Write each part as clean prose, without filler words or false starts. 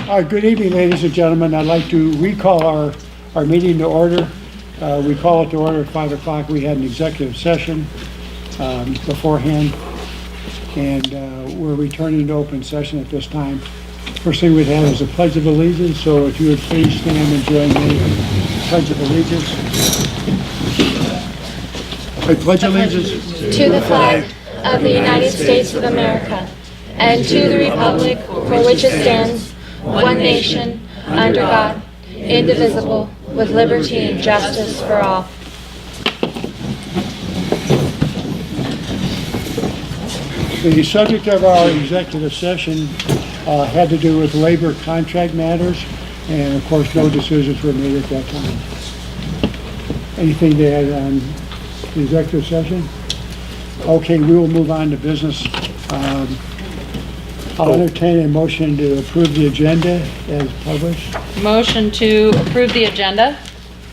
Good evening, ladies and gentlemen. I'd like to recall our meeting to order. We call it to order at 5 o'clock. We had an executive session beforehand, and we're returning to open session at this time. First thing we'd have is a Pledge of Allegiance, so if you would please stand and join me in the Pledge of Allegiance. I pledge allegiance to the flag of the United States of America and to the republic for which it stands, one nation, under God, indivisible, with liberty and justice for all. The subject of our executive session had to do with labor contract matters, and of course no decisions were made at that time. Anything to add on the executive session? Okay, we will move on to business. I'll entertain a motion to approve the agenda as published. Motion to approve the agenda.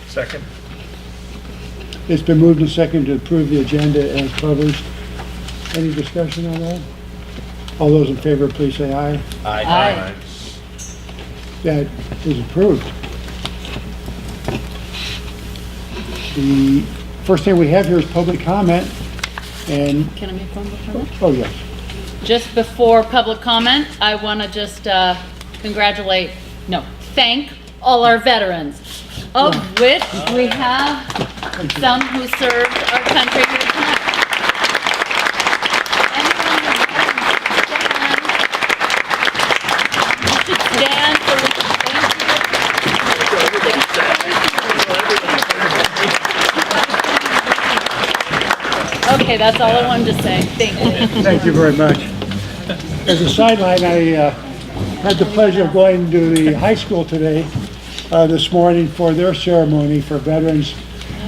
Second. It's been moved and seconded to approve the agenda as published. Any discussion on that? All those in favor, please say aye. Aye. That is approved. The first thing we have here is public comment, and, Can I make one more comment? oh yes. Just before public comment, I want to just thank all our veterans, of which we have some who served our country here tonight. Anyone who's stand for Okay, that's all I wanted to say. Thank you. Thank you very much. As a sideline, I had the pleasure of going to the high school today, this morning for their ceremony for veterans,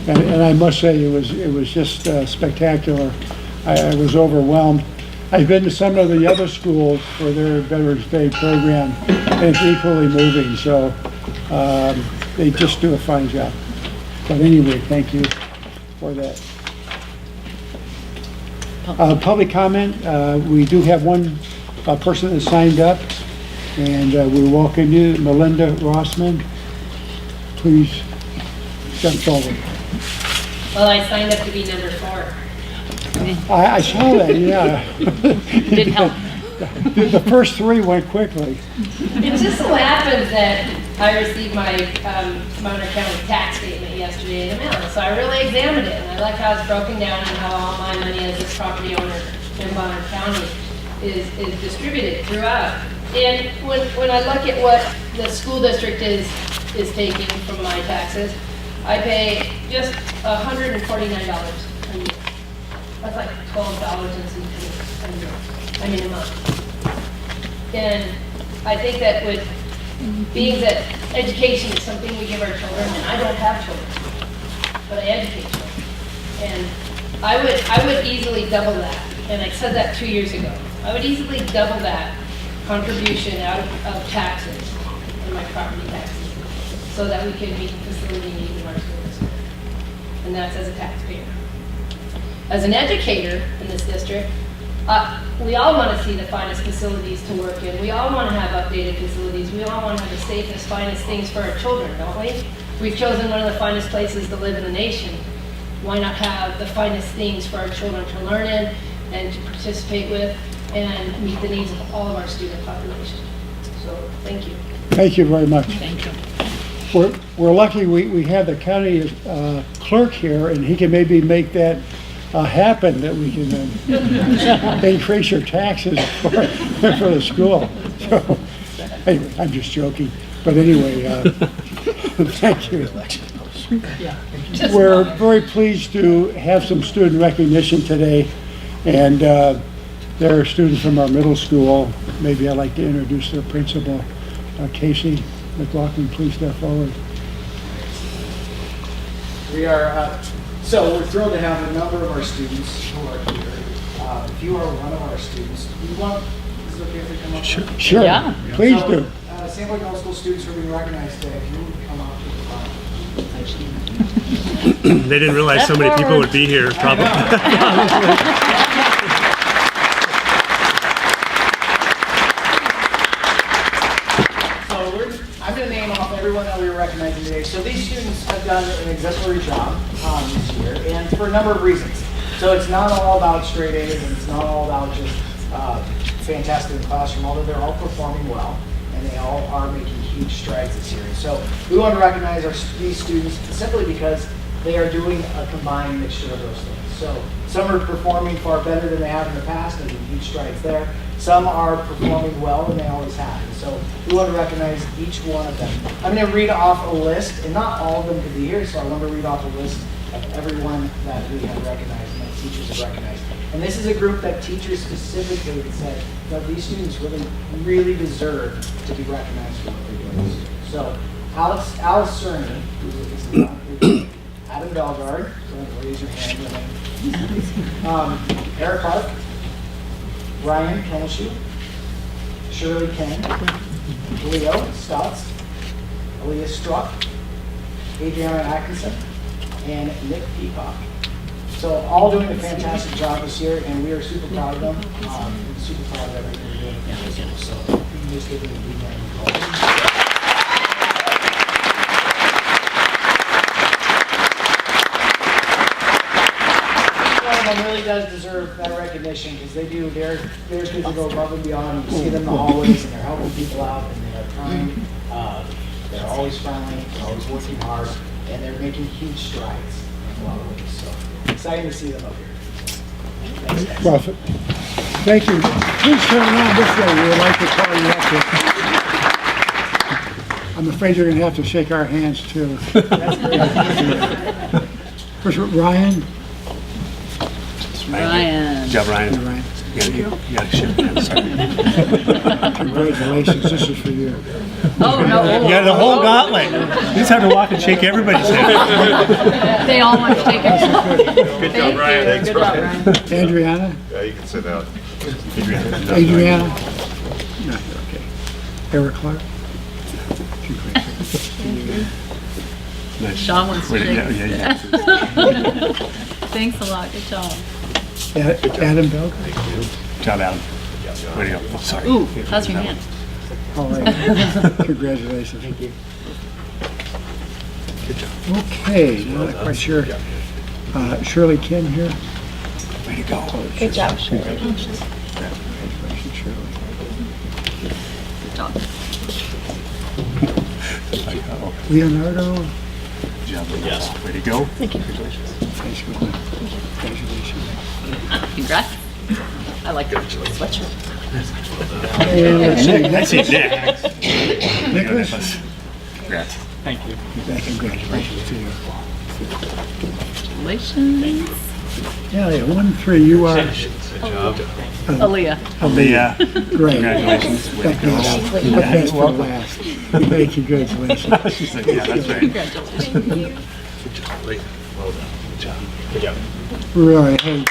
and I must say it was just spectacular. I was overwhelmed. I've been to some of the other schools for their Veterans Day program, and it's equally moving. So they just do a fine job. But anyway, thank you for that. Public comment, we do have one person that signed up, and we welcome you, Melinda Rossman. Please jump forward. Well, I signed up to be number 4. I saw that, yeah. Didn't help. The first 3 went quickly. It just so happens that I received my Bonner County tax statement yesterday in the mail, so I really examined it, and I like how it's broken down and how all my money as this property owner in Bonner County is distributed throughout. And when I look at what the school district is taking from my taxes, I pay just $149 a year. That's like $12 and some pennies a month. And I think that with being that education is something we give our children, and I don't have children, but I educate children. And I would easily double that, and I said that 2 years ago. I would easily double that contribution out of taxes and my property taxes, so that we can meet the facility needs of our school district. And that's as a taxpayer. As an educator in this district, we all want to see the finest facilities to work in. We all want to have updated facilities. We all want to have the safest, finest things for our children, don't we? We've chosen one of the finest places to live in the nation. Why not have the finest things for our children to learn in and to participate with and meet the needs of all of our student population? So, thank you. Thank you very much. Thank you. We're lucky we have the county clerk here, and he can maybe make that happen, that we can increase your taxes for the school. So, anyway, I'm just joking. But anyway, thank you. We're very pleased to have some student recognition today, and there are students from our middle school. Maybe I'd like to introduce their principal, Casey McLaughlin. Please step forward. We are, so we're thrilled to have a number of our students who are here. If you are one of our students, is it okay if we come up? Sure. Yeah. Please So, do. St. Louis Middle School students are being recognized today. If you would come up to the front. They didn't realize so many people would be here, probably. So off everyone that we were recognizing today. So these students have done an exemplary job this year, and for a number of reasons. So it's not all about straight A's, and it's not all about just fantastic in the classroom, although they're all performing well, and they all are making huge strides this year. So we want to recognize these students simply because they are doing a combined mixture of those things. So some are performing far better than they have in the past, making huge strides there. Some are performing well, and they always have. And so we want to recognize each one of them. I'm going to read off a list, and not all of them could be here, so I want to read off a list of everyone that we have recognized and that teachers have recognized. And this is a group that teachers specifically have said that these students really deserve to be recognized for what they're doing this year. So Alice Cerny, Adam Belgard, so raise your hand. Eric Park, Ryan Kennelshoe, Shirley Ken, Leo Stotts, Aaliyah Struck, Adriana Atkinson, and Nick Peacock. So all doing a fantastic job this year, and we are super proud of them. We're super proud of everything we're doing. So you can just give them a big round of applause. Really does deserve that recognition because they do their kids to go above and beyond. You see them in the hallways and they're helping people out and they are trying. They're always friendly, they're always working hard, and they're making huge strides in a lot of ways. So exciting to see them up here. Thanks, guys. Well, thank you. Please turn around this way. We would like to call you up. I'm afraid you're going to have to shake our hands too. First, Ryan. Ryan. Good job, Ryan. Ryan. You gotta shake hands. Congratulations. This is for you. Oh, no. You got the whole gauntlet. You just have to walk and shake everybody's hand. They all want to take it. Good job, Ryan. Good job, Ryan. Adriana. Yeah, you can sit down. Adriana. No, okay. Eric Clark. Nice. Sean wants to Wait, shake. yeah. Thanks a lot. Good job. Adam Belk. Good job, Adam. Way to go. Oh, sorry. Ooh, how's your hand? All right. Congratulations. Thank you. Good job. Okay, not quite sure. Shirley Ken here. Way to go. Good job, Shirley. Congratulations, Shirley. Good job. Leonardo. Good job. Yes. Way to go. Thank you. Congratulations. Thanks for that. Congratulations. Congrats. I like your sweatshirt. And let's see, That's it, Nick. Nicholas. Congrats. Thank you. Congratulations to you. Congratulations. Yeah, 1-3, you are Aaliyah. Aaliyah. great. Congratulations. Way to go. Put that for last. Hey, congratulations. She's like, yeah, that's right. Congratulations. Good job, Aaliyah. Well done. Good job. Good job. Really, hey. So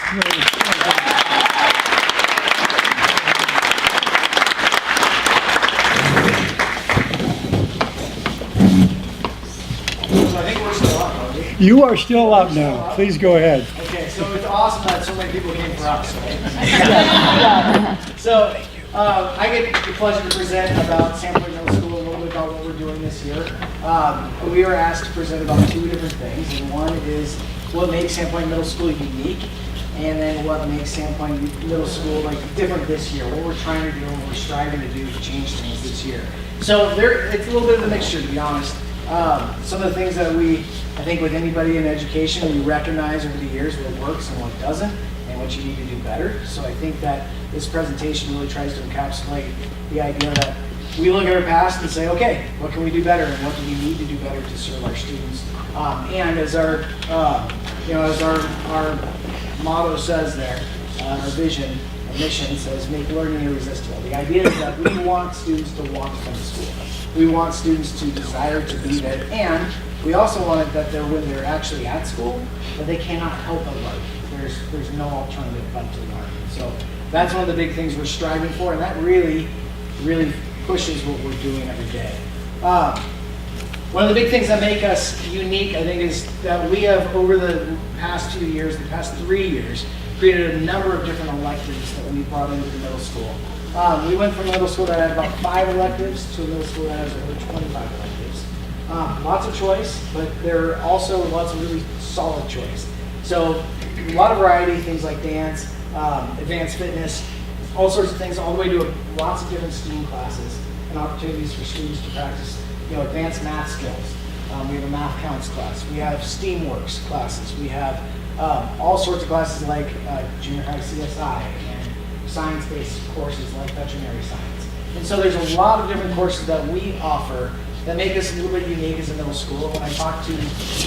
I think we're still up, aren't we? You are still up now. Please go ahead. Okay, so it's awesome that so many people came for us, right? So I get the pleasure to present about Sandpoint Middle School, a little bit about what we're doing this year. We were asked to present about two different things, and one is what makes Sandpoint Middle School unique, and then what makes Sandpoint Middle School different this year, what we're trying to do, what we're striving to do to change things this year. So it's a little bit of a mixture, to be honest. Some of the things that I think with anybody in education, we recognize over the years what works and what doesn't, and what you need to do better. So I think that this presentation really tries to encapsulate the idea that we look at our past and say, okay, what can we do better, and what do we need to do better to serve our students? And as our motto says there, our vision, our mission says, make learning irresistible. The idea is that we want students to want to come to school. We want students to desire to be there, and we also want it that when they're actually at school, that they cannot help but learn. There's no alternative but to learn. So that's one of the big things we're striving for, and that really, really pushes what we're doing every day. One of the big things that make us unique, I think, is that we have, over the past 2 years, the past 3 years, created a number of different electives that we brought into the middle school. We went from a middle school that had about 5 electives to a middle school that has over 25 electives. Lots of choice, but there are also lots of really solid choice. So a lot of variety, things like dance, advanced fitness, all sorts of things, all the way to lots of different STEAM classes and opportunities for students to practice, advanced math skills. We have a math counts class. We have STEAMworks classes. We have all sorts of classes like junior high CSI and science-based courses like veterinary science. And so there's a lot of different courses that we offer that make us a little bit unique as a middle school. When I talk to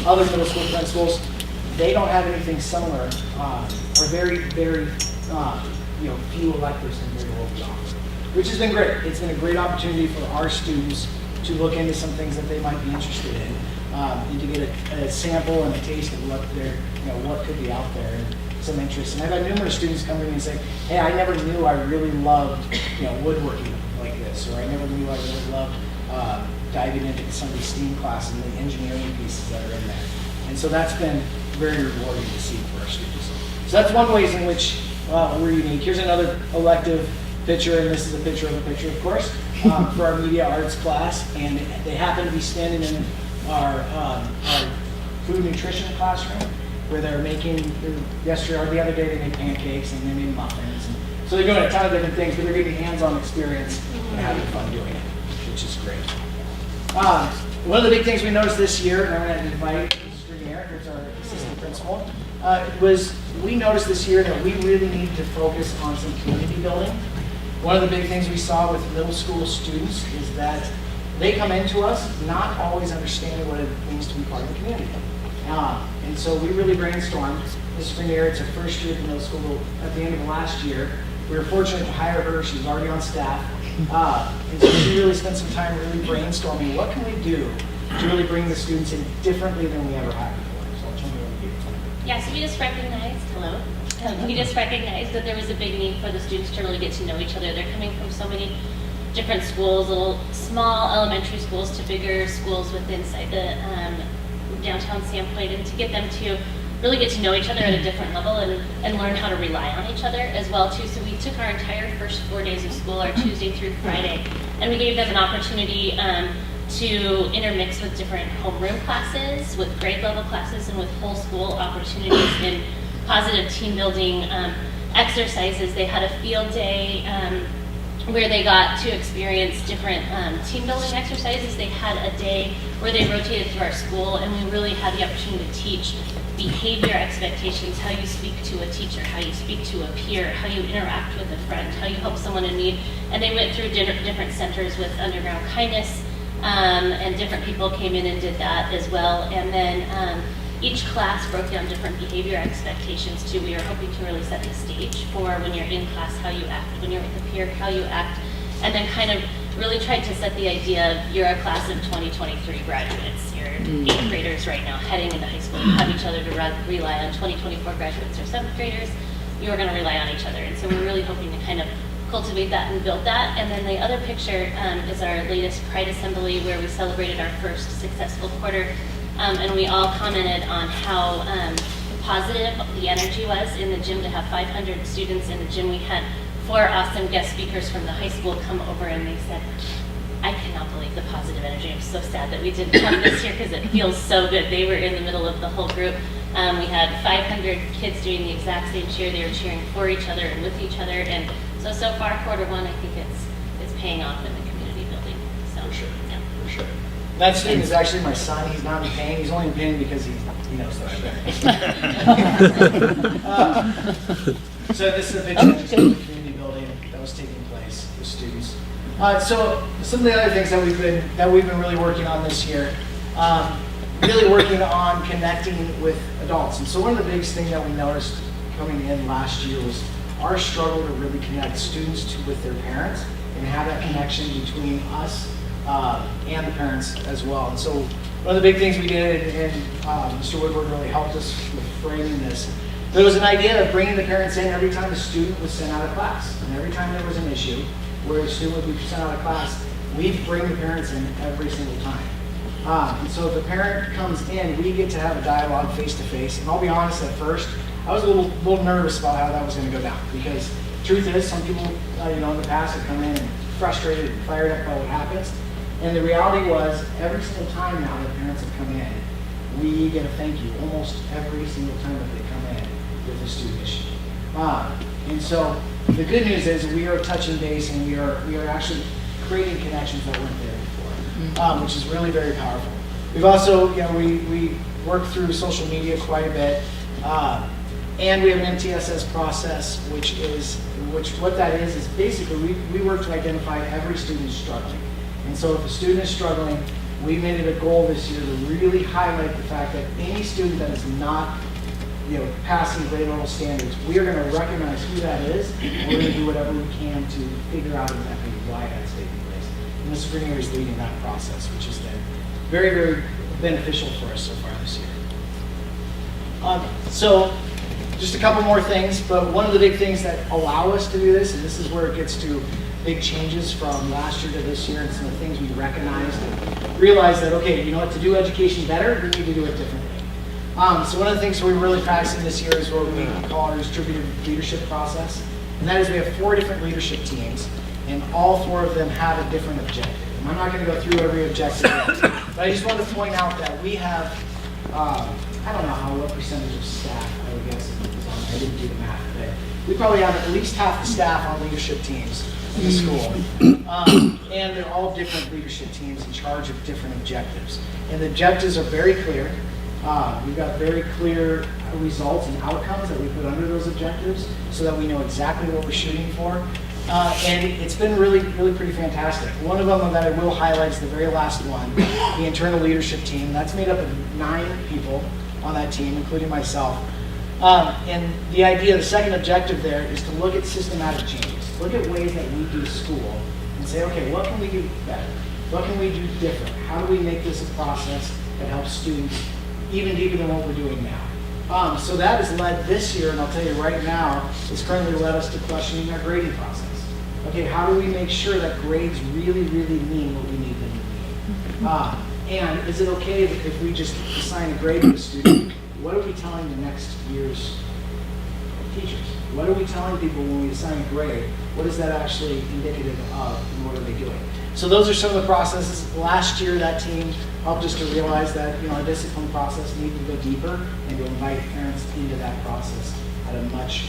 other middle school principals, they don't have anything similar, or very, very, few electives compared to what we offer, which has been great. It's been a great opportunity for our students to look into some things that they might be interested in, and to get a sample and a taste of what what could be out there, and some interest. And I've had numerous students come to me and say, hey, I never knew I really loved, woodworking like this, or I never knew I really loved diving into some of these STEAM classes and the engineering pieces that are in there. And so that's been very rewarding to see for our students. So that's one way in which we're unique. Here's another elective picture, and this is a picture, of course, for our media arts class. And they happen to be standing in our food nutrition classroom, where they're making, yesterday or the other day, they made pancakes and they made muffins. And so they're doing a ton of different things, but they're getting hands-on experience and having fun doing it, which is great. One of the big things we noticed this year, and I'm going to invite Mrs. Grenier, who's our assistant principal, was we noticed this year that we really needed to focus on some community building. One of the big things we saw with middle school students is that they come into us not always understanding what it means to be part of the community. And so we really brainstormed. Mrs. Grenier, it's her first year at the middle school. At the end of last year, we were fortunate to hire her. She was already on staff. And so she really spent some time really brainstorming what can we do to really bring the students in differently than we ever had before. So I'll turn it over to you. Yeah, so we just recognized that there was a big need for the students to really get to know each other. They're coming from so many different schools, little small elementary schools to bigger schools within the downtown Sandpoint, and to get them to really get to know each other at a different level and learn how to rely on each other as well too. So we took our entire first 4 days of school, our Tuesday through Friday, and we gave them an opportunity to intermix with different homeroom classes, with grade level classes, and with whole school opportunities in positive team building exercises. They had a field day where they got to experience different team building exercises. They had a day where they rotated through our school, and we really had the opportunity to teach behavior expectations, how you speak to a teacher, how you speak to a peer, how you interact with a friend, how you help someone in need. And they went through different centers with Underground Kindness, and different people came in and did that as well. And then each class broke down different behavior expectations too. We are hoping to really set the stage for when you're in class, how you act, when you're with a peer, how you act, and then kind of really tried to set the idea of you're a class of 2023 graduates. You're 8th graders right now heading into high school. You have each other to rely on. 2024 graduates or 7th graders, you're going to rely on each other. And so we're really hoping to kind of cultivate that and build that. And then the other picture is our latest Pride Assembly, where we celebrated our first successful quarter. And we all commented on how positive the energy was in the gym to have 500 students in the gym. We had 4 awesome guest speakers from the high school come over, and they said, I cannot believe the positive energy. I'm so sad that we didn't have this here because it feels so good. They were in the middle of the whole group. We had 500 kids doing the exact same cheer. They were cheering for each other and with each other. And so far, quarter one, I think it's paying off in the community building. So, For sure. Yeah. For sure. That student is actually my son. He's not in pain. He's only in pain because he knows that I'm there. So this is a picture of the community building that was taking place with students. So some of the other things that we've been really working on this year, really working on connecting with adults. And so one of the biggest things that we noticed coming in last year was our struggle to really connect students with their parents and have that connection between us and the parents as well. And so one of the big things we did, and Mr. Woodward really helped us with framing this, there was an idea of bringing the parents in every time a student was sent out of class. And every time there was an issue where a student would be sent out of class, we'd bring the parents in every single time. And so if the parent comes in, we get to have a dialogue face to face. And I'll be honest, at first, I was a little nervous about how that was going to go down, because truth is, some people, in the past have come in and frustrated and fired up by what happens. And the reality was, every single time now that parents have come in, we get a thank you almost every single time that they come in with a student issue. And so the good news is we are touching base and we are actually creating connections that weren't there before, which is really very powerful. We've also, we work through social media quite a bit, and we have an MTSS process, which what that is basically we work to identify every student who's struggling. And so if a student is struggling, we made it a goal this year to really highlight the fact that any student that is not passing grade level standards, we are going to recognize who that is, and we're going to do whatever we can to figure out exactly why that's taking place. And Mr. Grenier is leading that process, which has been very, very beneficial for us so far this year. So just a couple more things, but one of the big things that allow us to do this, and this is where it gets to big changes from last year to this year, and some of the things we recognized and realized that, okay, to do education better, we need to do it differently. So one of the things we're really practicing this year is what we call our distributed leadership process. And that is we have 4 different leadership teams, and all 4 of them have a different objective. And I'm not going to go through every objective yet, but I just wanted to point out that we have, I don't know what percentage of staff, I would guess, I didn't do the math, but we probably have at least half the staff on leadership teams in the school. And they're all different leadership teams in charge of different objectives. And the objectives are very clear. We've got very clear results and outcomes that we put under those objectives so that we know exactly what we're shooting for. And it's been really, really pretty fantastic. One of them that I will highlight is the very last one, the internal leadership team. That's made up of 9 people on that team, including myself. And the idea, the second objective there is to look at systematic changes. Look at ways that we do school and say, okay, what can we do better? What can we do different? How do we make this a process that helps students even deeper than what we're doing now? So that has led this year, and I'll tell you right now, it's currently led us to questioning our grading process. Okay, how do we make sure that grades really, really mean what we need them to mean? And is it okay if we just assign a grade to a student? What are we telling the next year's teachers? What are we telling people when we assign a grade? What is that actually indicative of, and what are they doing? So those are some of the processes. Last year, that team helped us to realize that our discipline process needed to go deeper and to invite parents into that process at a much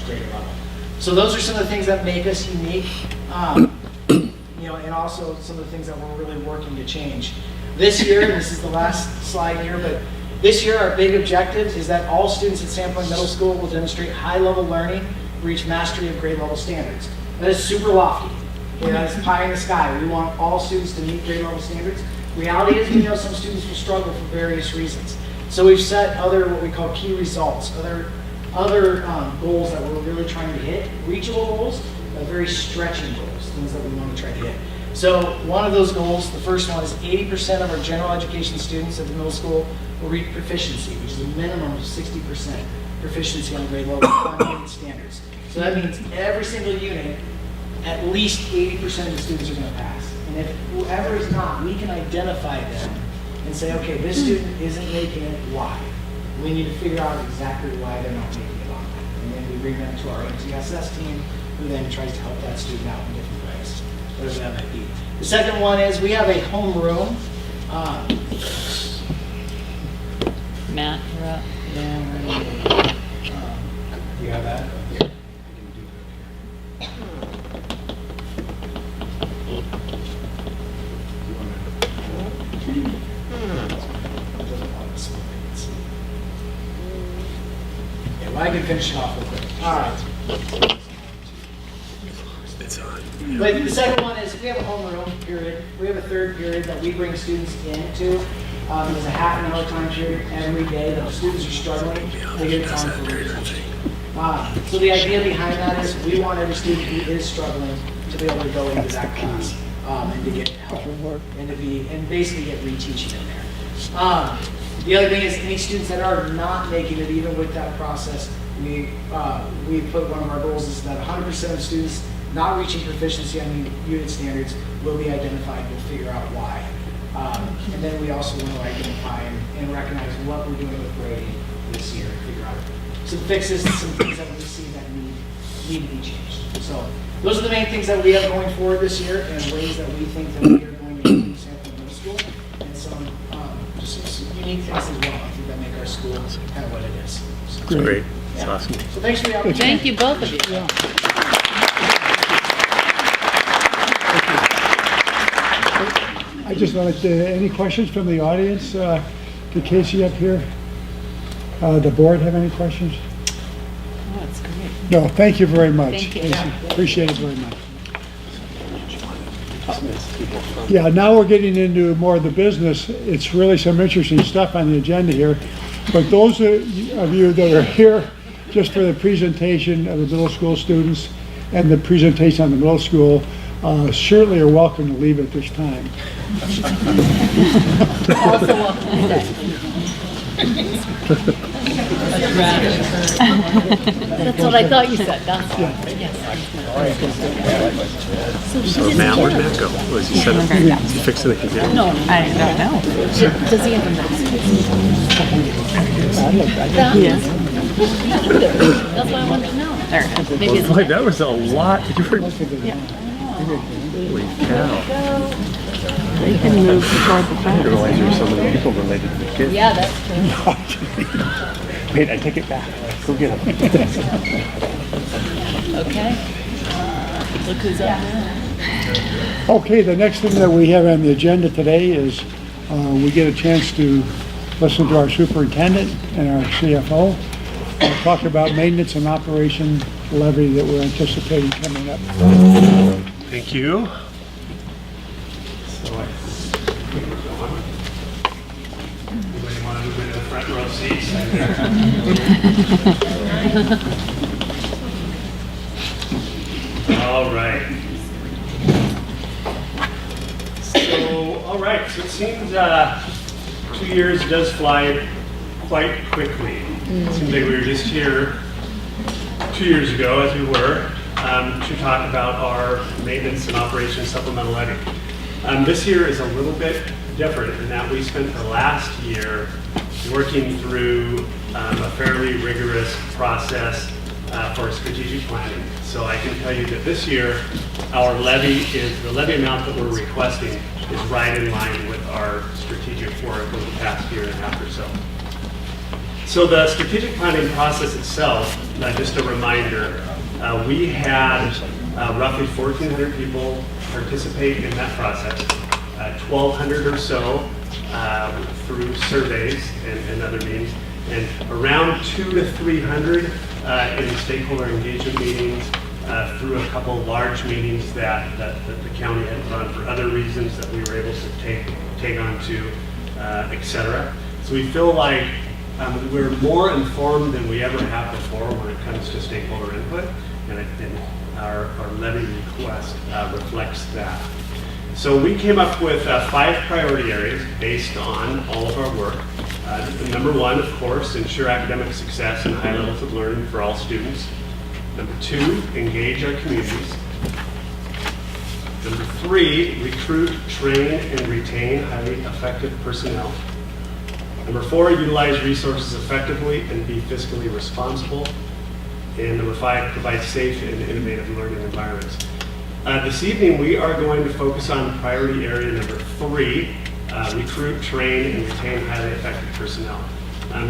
greater level. So those are some of the things that make us unique, and also some of the things that we're really working to change. This year, and this is the last slide here, but this year our big objective is that all students at Sandpoint Middle School will demonstrate high-level learning, reach mastery of grade level standards. That is super lofty. That is pie in the sky. We want all students to meet grade level standards. Reality is, we know some students will struggle for various reasons. So we've set other, what we call key results, other goals that we're really trying to hit, reachable goals, but very stretching goals, things that we want to try to hit. So one of those goals, the first one, is 80% of our general education students at the middle school will reach proficiency, which is a minimum of 60% proficiency on grade level fundamental standards. So that means every single unit, at least 80% of the students are going to pass. And if whoever is not, we can identify them and say, okay, this student isn't making it, why? We need to figure out exactly why they're not making it on that. And then we bring them to our MTSS team, who then tries to help that student out in different ways, whatever that might be. The second one is we have a homeroom. Matt, you're up. Do you have that? I can finish it off real quick. All right. It's on. But the second one is we have a homeroom period. We have a third period that we bring students into. There's a half an hour time period every day that the students are struggling. They get time for research. So the idea behind that is we want every student who is struggling to be able to go into that class and to get help and basically get reteaching in there. The other thing is any students that are not making it, even with that process, we put one of our goals is that 100% of students not reaching proficiency on unit standards will be identified. We'll figure out why. And then we also want to identify and recognize what we're doing with grading this year and figure out some fixes and some things that we see that need need to be changed. So those are the main things that we have going forward this year and ways that we think that we are going to improve Sanford Middle School and some just some unique things as well, I think, that make our school kind of what it is. So, It's great. It's awesome. so thanks for the opportunity. Thank you, both of you. I just wanted to, any questions from the audience? To Casey up here? The board have any questions? Oh, that's great. No, thank you very much. Thank you. Casey. Appreciate it very much. Yeah, now we're getting into more of the business. It's really some interesting stuff on the agenda here. But those of you that are here just for the presentation of the middle school students and the presentation on the middle school, certainly are welcome to leave at this time. Also welcome to stay. That's what I thought you said, that's all. Yes. So Matt, where'd Matt go? Was he set up? Is he fixing the computer? No, I don't know. Does he have a mask? Yes. That's what I wanted to know. Maybe it's Boy, that was a lot. You were, holy cow. They can move toward the I front. didn't realize there were so many people related to the kids. Yeah, that's true. Wait, I take it back. Go get him. Okay. Look who's up now. Okay, the next thing that we have on the agenda today is we get a chance to listen to our superintendent and our CFO talk about maintenance and operation levy that we're anticipating coming up. Thank you. Anybody want to move into the front row seats? All right. So it seems 2 years does fly quite quickly. It seems like we were just here 2 years ago, as we were, to talk about our maintenance and operations supplemental levy. This year is a little bit different in that we spent the last year working through a fairly rigorous process for strategic planning. So I can tell you that this year, our levy the levy amount that we're requesting is right in line with our strategic work over the past year and a half or so. So the strategic planning process itself, just a reminder, we had roughly 1,400 people participate in that process, 1,200 or so through surveys and other means, and around 200 to 300 in stakeholder engagement meetings through a couple large meetings that the county had put on for other reasons that we were able to take on to, et cetera. So we feel like we're more informed than we ever have before when it comes to stakeholder input, and our levy request reflects that. So we came up with 5 priority areas based on all of our work. Number 1, of course, ensure academic success and high levels of learning for all students. Number 2, engage our communities. Number 3, recruit, train, and retain highly effective personnel. Number 4, utilize resources effectively and be fiscally responsible. And number 5, provide safe and innovative learning environments. This evening, we are going to focus on priority area number 3, recruit, train, and retain highly effective personnel.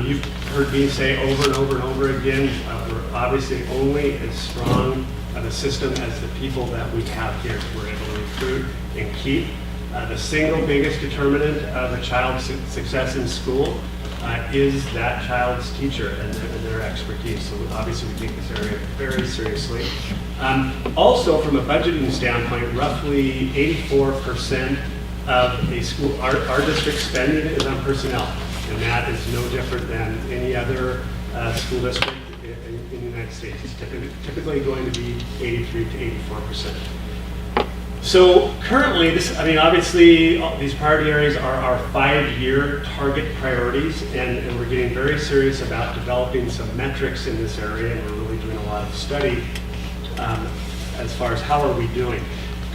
You've heard me say over and over and over again, we're obviously only as strong of a system as the people that we have here. We're able to recruit and keep. The single biggest determinant of a child's success in school is that child's teacher and their expertise. So obviously we take this area very seriously. Also, from a budgeting standpoint, roughly 84% of a school, our district spending is on personnel, and that is no different than any other school district in the United States. It's typically going to be 83 to 84%. So currently, obviously these priority areas are our 5-year target priorities, and we're getting very serious about developing some metrics in this area, and we're really doing a lot of study as far as how are we doing.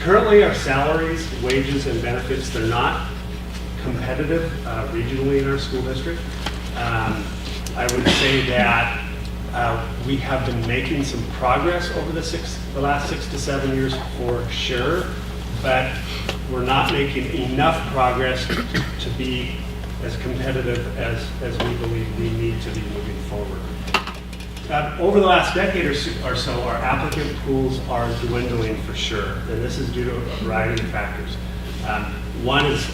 Currently, our salaries, wages, and benefits, they're not competitive regionally in our school district. I would say that We have been making some progress over the last 6 to 7 years for sure, but we're not making enough progress to be as competitive as we believe we need to be moving forward. Over the last decade or so, our applicant pools are dwindling for sure, and this is due to a variety of factors. One is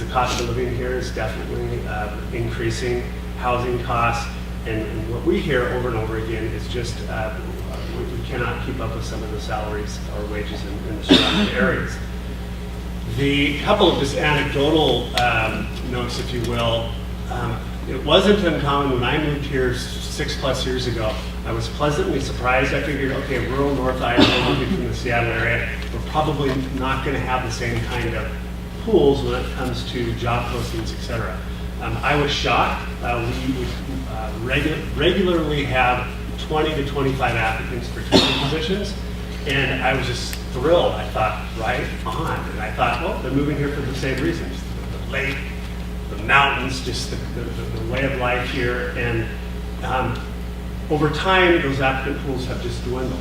the cost of living here is definitely increasing, housing costs, and what we hear over and over again is just we cannot keep up with some of the salaries or wages in the surrounding areas. The couple of just anecdotal notes, if you will, it wasn't uncommon when I moved here 6+ years ago. I was pleasantly surprised. I figured, okay, rural North Idaho, looking from the Seattle area, we're probably not going to have the same kind of pools when it comes to job postings, etc. I was shocked. We regularly have 20 to 25 applicants for teaching positions, and I was just thrilled. I thought, right on. And I thought, well, they're moving here for the same reasons. The lake, the mountains, just the way of life here. And over time, those applicant pools have just dwindled.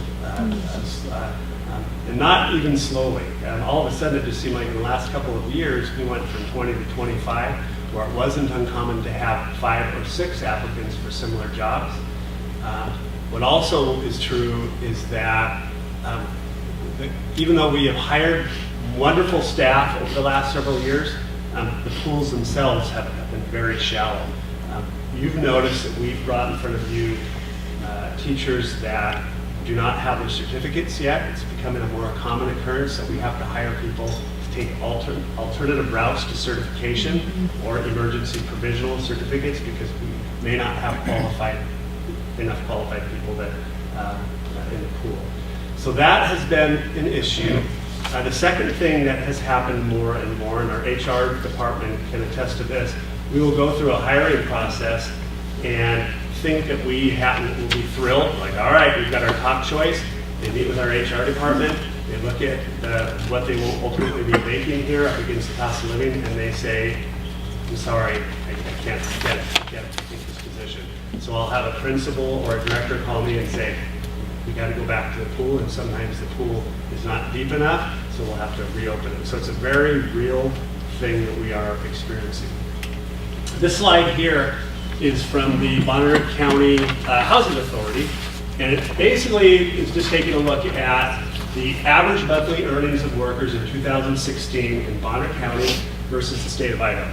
And not even slowly. All of a sudden, it just seemed like in the last couple of years, we went from 20 to 25, where it wasn't uncommon to have 5 or 6 applicants for similar jobs. What also is true is that even though we have hired wonderful staff over the last several years, the pools themselves have been very shallow. You've noticed that we've brought in front of you teachers that do not have their certificates yet. It's becoming a more common occurrence that we have to hire people to take alternative routes to certification or emergency provisional certificates because we may not have enough qualified people that in the pool. So that has been an issue. The second thing that has happened more and more, and our HR department can attest to this, we will go through a hiring process and think that we will be thrilled, like, all right, we've got our top choice. They meet with our HR department, they look at what they will ultimately be making here up against the cost of living, and they say, I'm sorry, I can't take this position. So I'll have a principal or a director call me and say, we got to go back to the pool, and sometimes the pool is not deep enough, so we'll have to reopen it. So it's a very real thing that we are experiencing. This slide here is from the Bonner County Housing Authority, and it basically is just taking a look at the average monthly earnings of workers in 2016 in Bonner County versus the state of Idaho.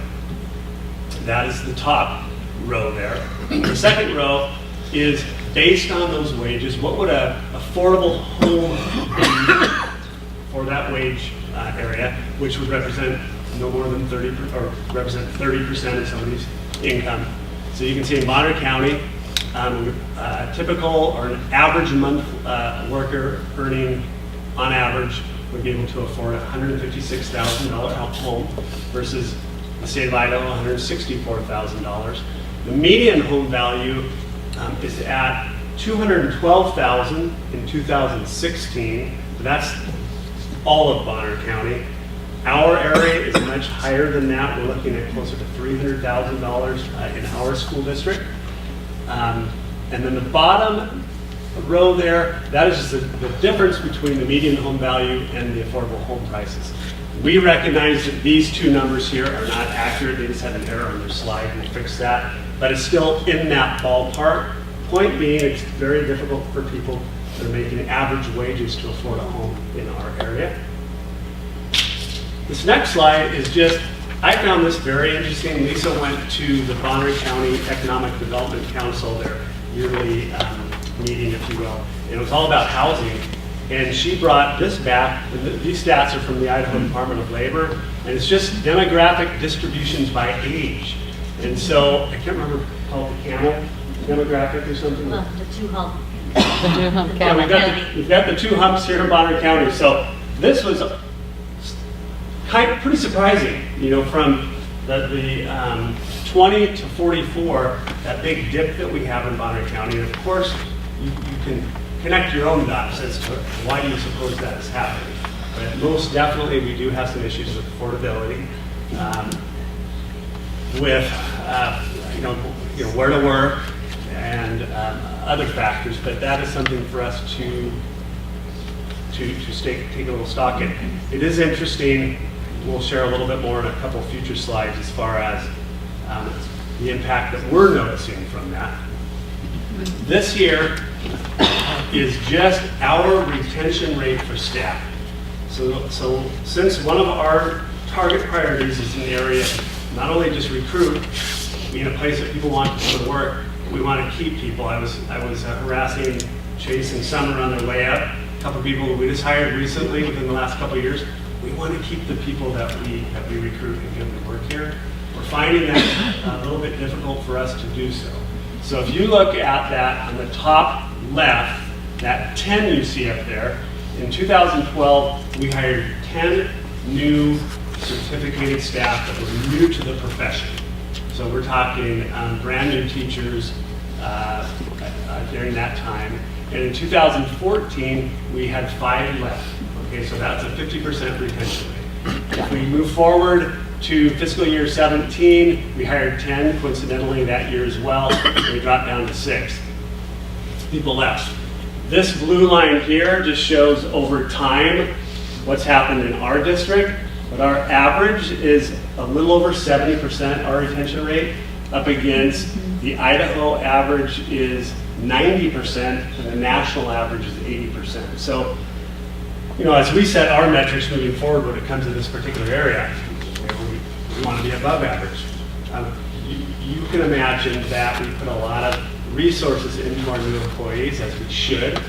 That is the top row there. The second row is based on those wages, what would an affordable home be for that wage area, which would represent no more than 30% or represent 30% of somebody's income. So you can see in Bonner County, typical or an average month worker earning on average would be able to afford a $156,000 home versus the state of Idaho, $164,000. The median home value is at $212,000 in 2016. That's all of Bonner County. Our area is much higher than that. We're looking at closer to $300,000 in our school district. And then the bottom row there, that is just the difference between the median home value and the affordable home prices. We recognize that these two numbers here are not accurate. They just had an error on their slide. We'll fix that. But it's still in that ballpark. Point being, it's very difficult for people that are making average wages to afford a home in our area. This next slide is just, I found this very interesting. Lisa went to the Bonner County Economic Development Council, their yearly meeting, if you will. And it was all about housing. And she brought this back. These stats are from the Idaho Department of Labor. And it's just demographic distributions by age. And so, I can't remember, called the camel demographic or something. Well, the two hump. Yeah, we've got the two humps here in Bonner County. So this was pretty surprising, you know, from the 20 to 44, that big dip that we have in Bonner County. And of course, you can connect your own dots as to why you suppose that is happening. But most definitely, we do have some issues with affordability, with you know where to work, and other factors, but that is something for us to take a little stock in. It is interesting. We'll share a little bit more in a couple future slides as far as the impact that we're noticing from that. This here is just our retention rate for staff. So since one of our target priorities is in the area of not only just recruit, be in a place that people want to come to work, we want to keep people. I was harassing Chase and Summer on their way up. A couple of people that we just hired recently within the last couple of years. We want to keep the people that we recruit and get them to work here. We're finding that a little bit difficult for us to do so. So if you look at that on the top left, that 10 you see up there, in 2012, we hired 10 new certificated staff that were new to the profession. So we're talking brand new teachers during that time. And in 2014, we had 5 left. Okay, so that's a 50% retention rate. If we move forward to fiscal year 17, we hired 10, coincidentally that year as well. We dropped down to 6. People left. This blue line here just shows over time what's happened in our district, but our average is a little over 70%, our retention rate, up against the Idaho average is 90%, and the national average is 80%. So, you know, as we set our metrics moving forward when it comes to this particular area, we want to be above average. You can imagine that we put a lot of resources into our new employees, as we should,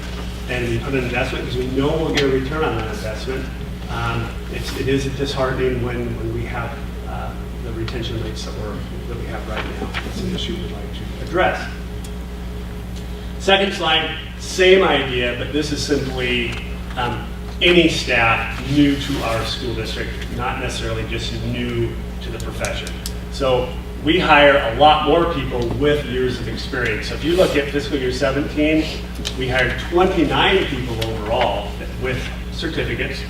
and we put an investment because we know we'll get a return on that investment. It is disheartening when we have the retention rates that we have right now. It's an issue we'd like to address. Second slide, same idea, but this is simply any staff new to our school district, not necessarily just new to the profession. So we hire a lot more people with years of experience. So if you look at fiscal year 17, we hired 29 people overall with certificates.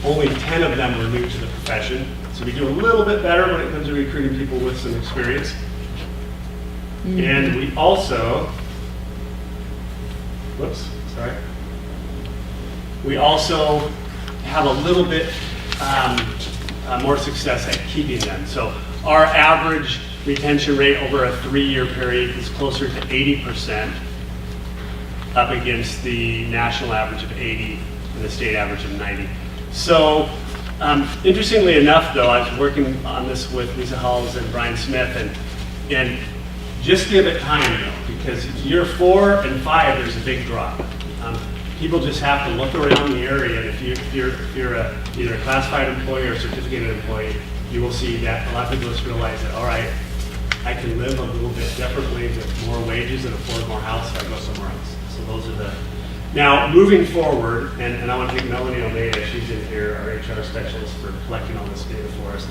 Only 10 of them were new to the profession. So we do a little bit better when it comes to recruiting people with some experience. And we also, we also have a little bit more success at keeping them. So our average retention rate over a 3-year period is closer to 80%, up against the national average of 80 and the state average of 90. So interestingly enough, though, I was working on this with Lisa Halls and Brian Smith, and just give it time, though, because year 4 and 5, there's a big drop. People just have to look around the area, and if you're either a classified employee or a certificated employee, you will see that a lot of people just realize that, all right, I can live a little bit differently with more wages and afford more house, so I go somewhere else. So those are the... Now, moving forward, and I want to thank Melanie Almeida, she's in here, our HR specialist, for collecting all this data for us.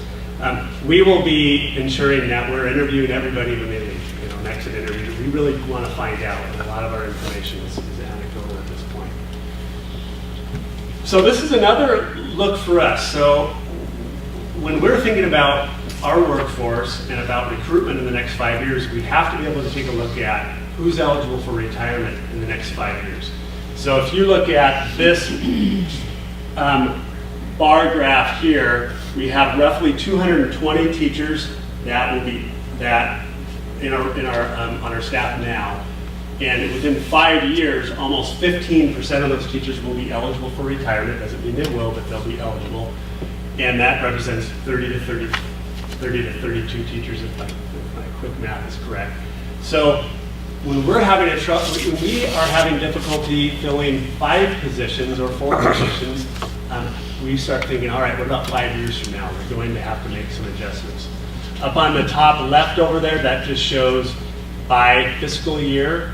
We will be ensuring that we're interviewing everybody when they leave, an exit interview. We really want to find out, and a lot of our information is anecdotal at this point. So this is another look for us. So when we're thinking about our workforce and about recruitment in the next 5 years, we have to be able to take a look at who's eligible for retirement in the next 5 years. So if you look at this bar graph here, we have roughly 220 teachers that will be on our staff now, and within 5 years, almost 15% of those teachers will be eligible for retirement. Doesn't mean they will, but they'll be eligible, and that represents 30 to 32 teachers, if my quick math is correct. So when we are having difficulty filling 5 positions or 4 positions, we start thinking, all right, what about 5 years from now? We're going to have to make some adjustments. Up on the top left over there, that just shows by fiscal year.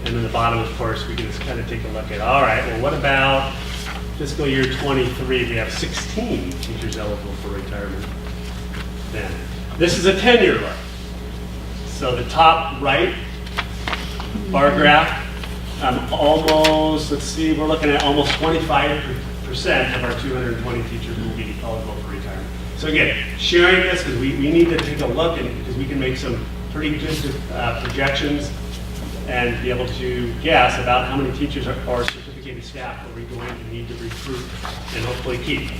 And then the bottom, of course, we can just kind of take a look at, all right, well, what about fiscal year 23? We have 16 teachers eligible for retirement then. This is a 10-year look. So the top right bar graph, almost, let's see, we're looking at almost 25% of our 220 teachers will be eligible for retirement. So again, sharing this because we need to take a look, and because we can make some pretty good projections and be able to guess about how many teachers or certificated staff are we going to need to recruit and hopefully keep.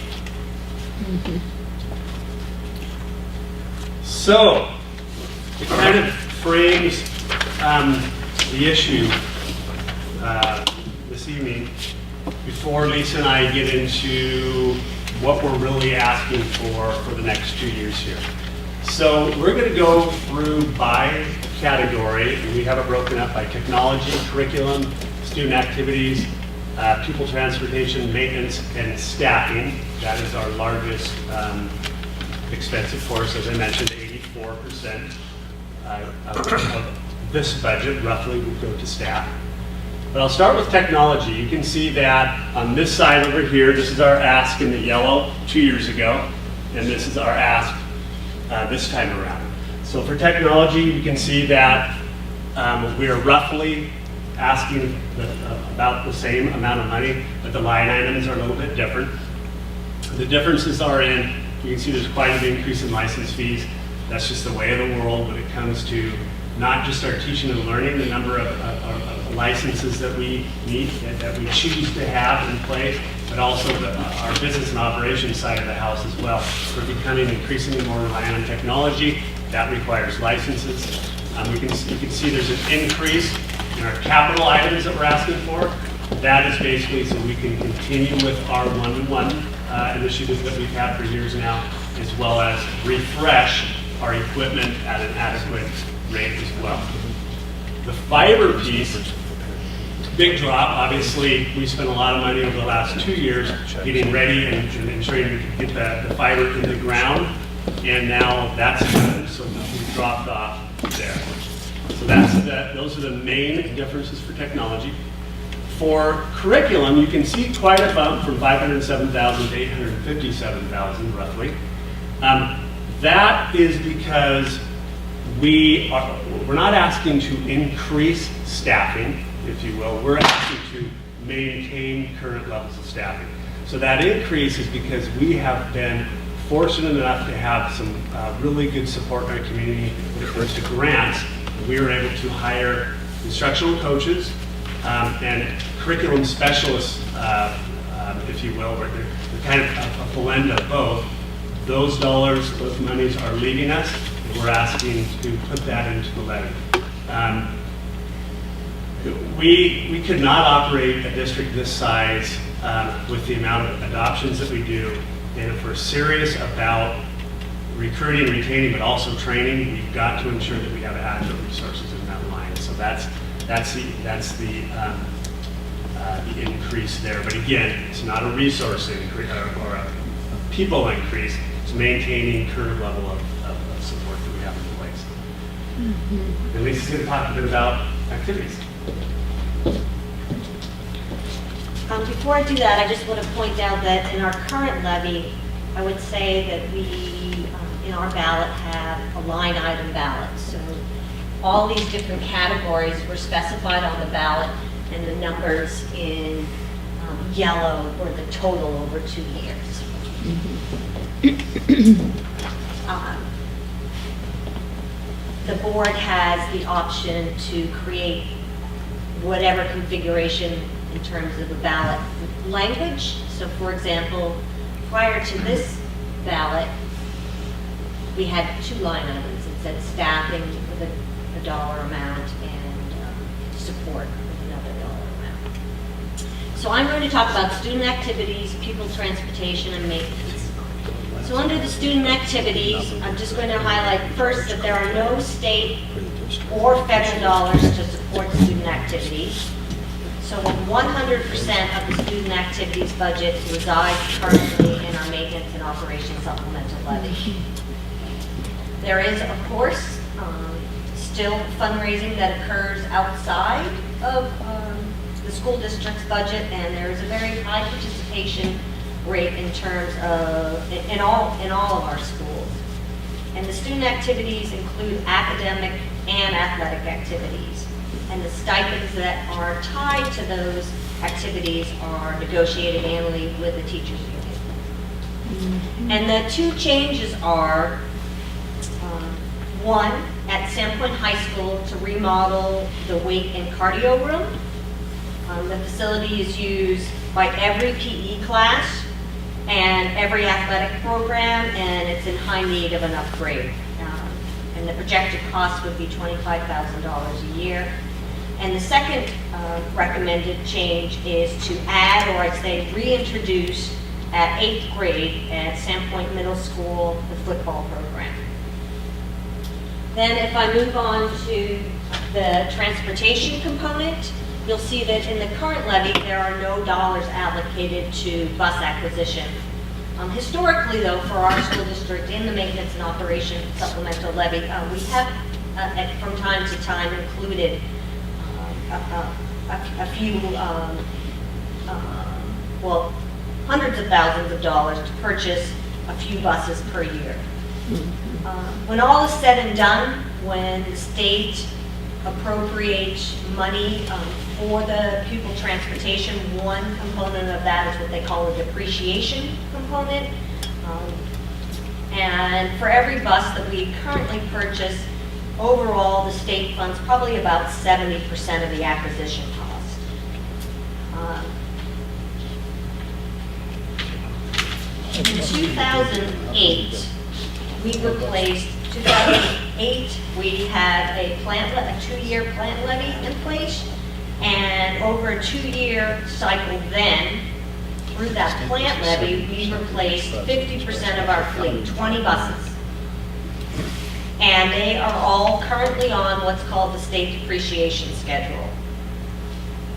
So, it kind of frames the issue this evening before Lisa and I get into what we're really asking for the next 2 years here. So we're going to go through by category, and we have it broken up by technology, curriculum, student activities, pupil transportation, maintenance, and staffing. That is our largest expense, of course, as I mentioned, 84% of this budget roughly would go to staff. But I'll start with technology. You can see that on this side over here, this is our ask in the yellow 2 years ago, and this is our ask this time around. So for technology, you can see that we are roughly asking about the same amount of money, but the line items are a little bit different. The differences are in, you can see there's quite an increase in license fees. That's just the way of the world when it comes to not just our teaching and learning, the number of licenses that we need, that we choose to have in place, but also our business and operations side of the house as well. We're becoming increasingly more reliant on technology. That requires licenses. You can see there's an increase in our capital items that we're asking for. That is basically so we can continue with our one-to-one initiatives that we've had for years now, as well as refresh our equipment at an adequate rate as well. The fiber piece, big drop. Obviously, we spent a lot of money over the last 2 years getting ready and ensuring we could get the fiber in the ground, and now that's done, so we've dropped off there. So those are the main differences for technology. For curriculum, you can see quite a bump from 507,000 to 857,000 roughly. That is because we're not asking to increase staffing, if you will. We're asking to maintain current levels of staffing. So that increase is because we have been fortunate enough to have some really good support in our community when it comes to grants. We were able to hire instructional coaches and curriculum specialists, if you will. They're kind of a blend of both. Those dollars, those monies are leaving us, and we're asking to put that into the levy. We could not operate a district this size with the amount of adoptions that we do, and if we're serious about recruiting, retaining, but also training, we've got to ensure that we have adequate resources in that line. So that's the increase there. But again, it's not a resource increase or a people increase. It's maintaining current level of support that we have in place. Mm-hmm. And Lisa's going to talk a bit about activities. Before I do that, I just want to point out that in our current levy, I would say that we, in our ballot, have a line item ballot. So all these different categories were specified on the ballot, and the numbers in yellow were the total over 2 years. The board has the option to create whatever configuration in terms of the ballot language. So for example, prior to this ballot, we had 2 line items. It said staffing with a dollar amount and support with another dollar amount. So I'm going to talk about student activities, pupil transportation, and maintenance. So under the student activities, I'm just going to highlight first that there are no state or federal dollars to support student activities. So 100% of the student activities budget resides currently in our maintenance and operations supplemental levy. There is, of course, still fundraising that occurs outside of the school district's budget, and there is a very high participation rate in terms of, in all of our schools. And the student activities include academic and athletic activities. And the stipends that are tied to those activities are negotiated annually with the teachers union. And the 2 changes are, one at Sandpoint High School to remodel the weight and cardio room. The facility is used by every PE class and every athletic program, and it's in high need of an upgrade. And the projected cost would be $25,000 a year. And the second recommended change is to add, or I'd say reintroduce, at 8th grade at Sandpoint Middle School, the football program. Then if I move on to the transportation component, you'll see that in the current levy, there are no dollars allocated to bus acquisition. Historically, though, for our school district in the maintenance and operation supplemental levy, we have, from time to time, included a few, well, hundreds of thousands of dollars to purchase a few buses per year. When all is said and done, when the state appropriates money for the pupil transportation, one component of that is what they call a depreciation component. And for every bus that we currently purchase, overall, the state funds probably about 70% of the acquisition cost. In 2008, we replaced, 2008, we had a 2-year plant levy in place, and over a 2-year cycle then, through that plant levy, we replaced 50% of our fleet, 20 buses. And they are all currently on what's called the state depreciation schedule.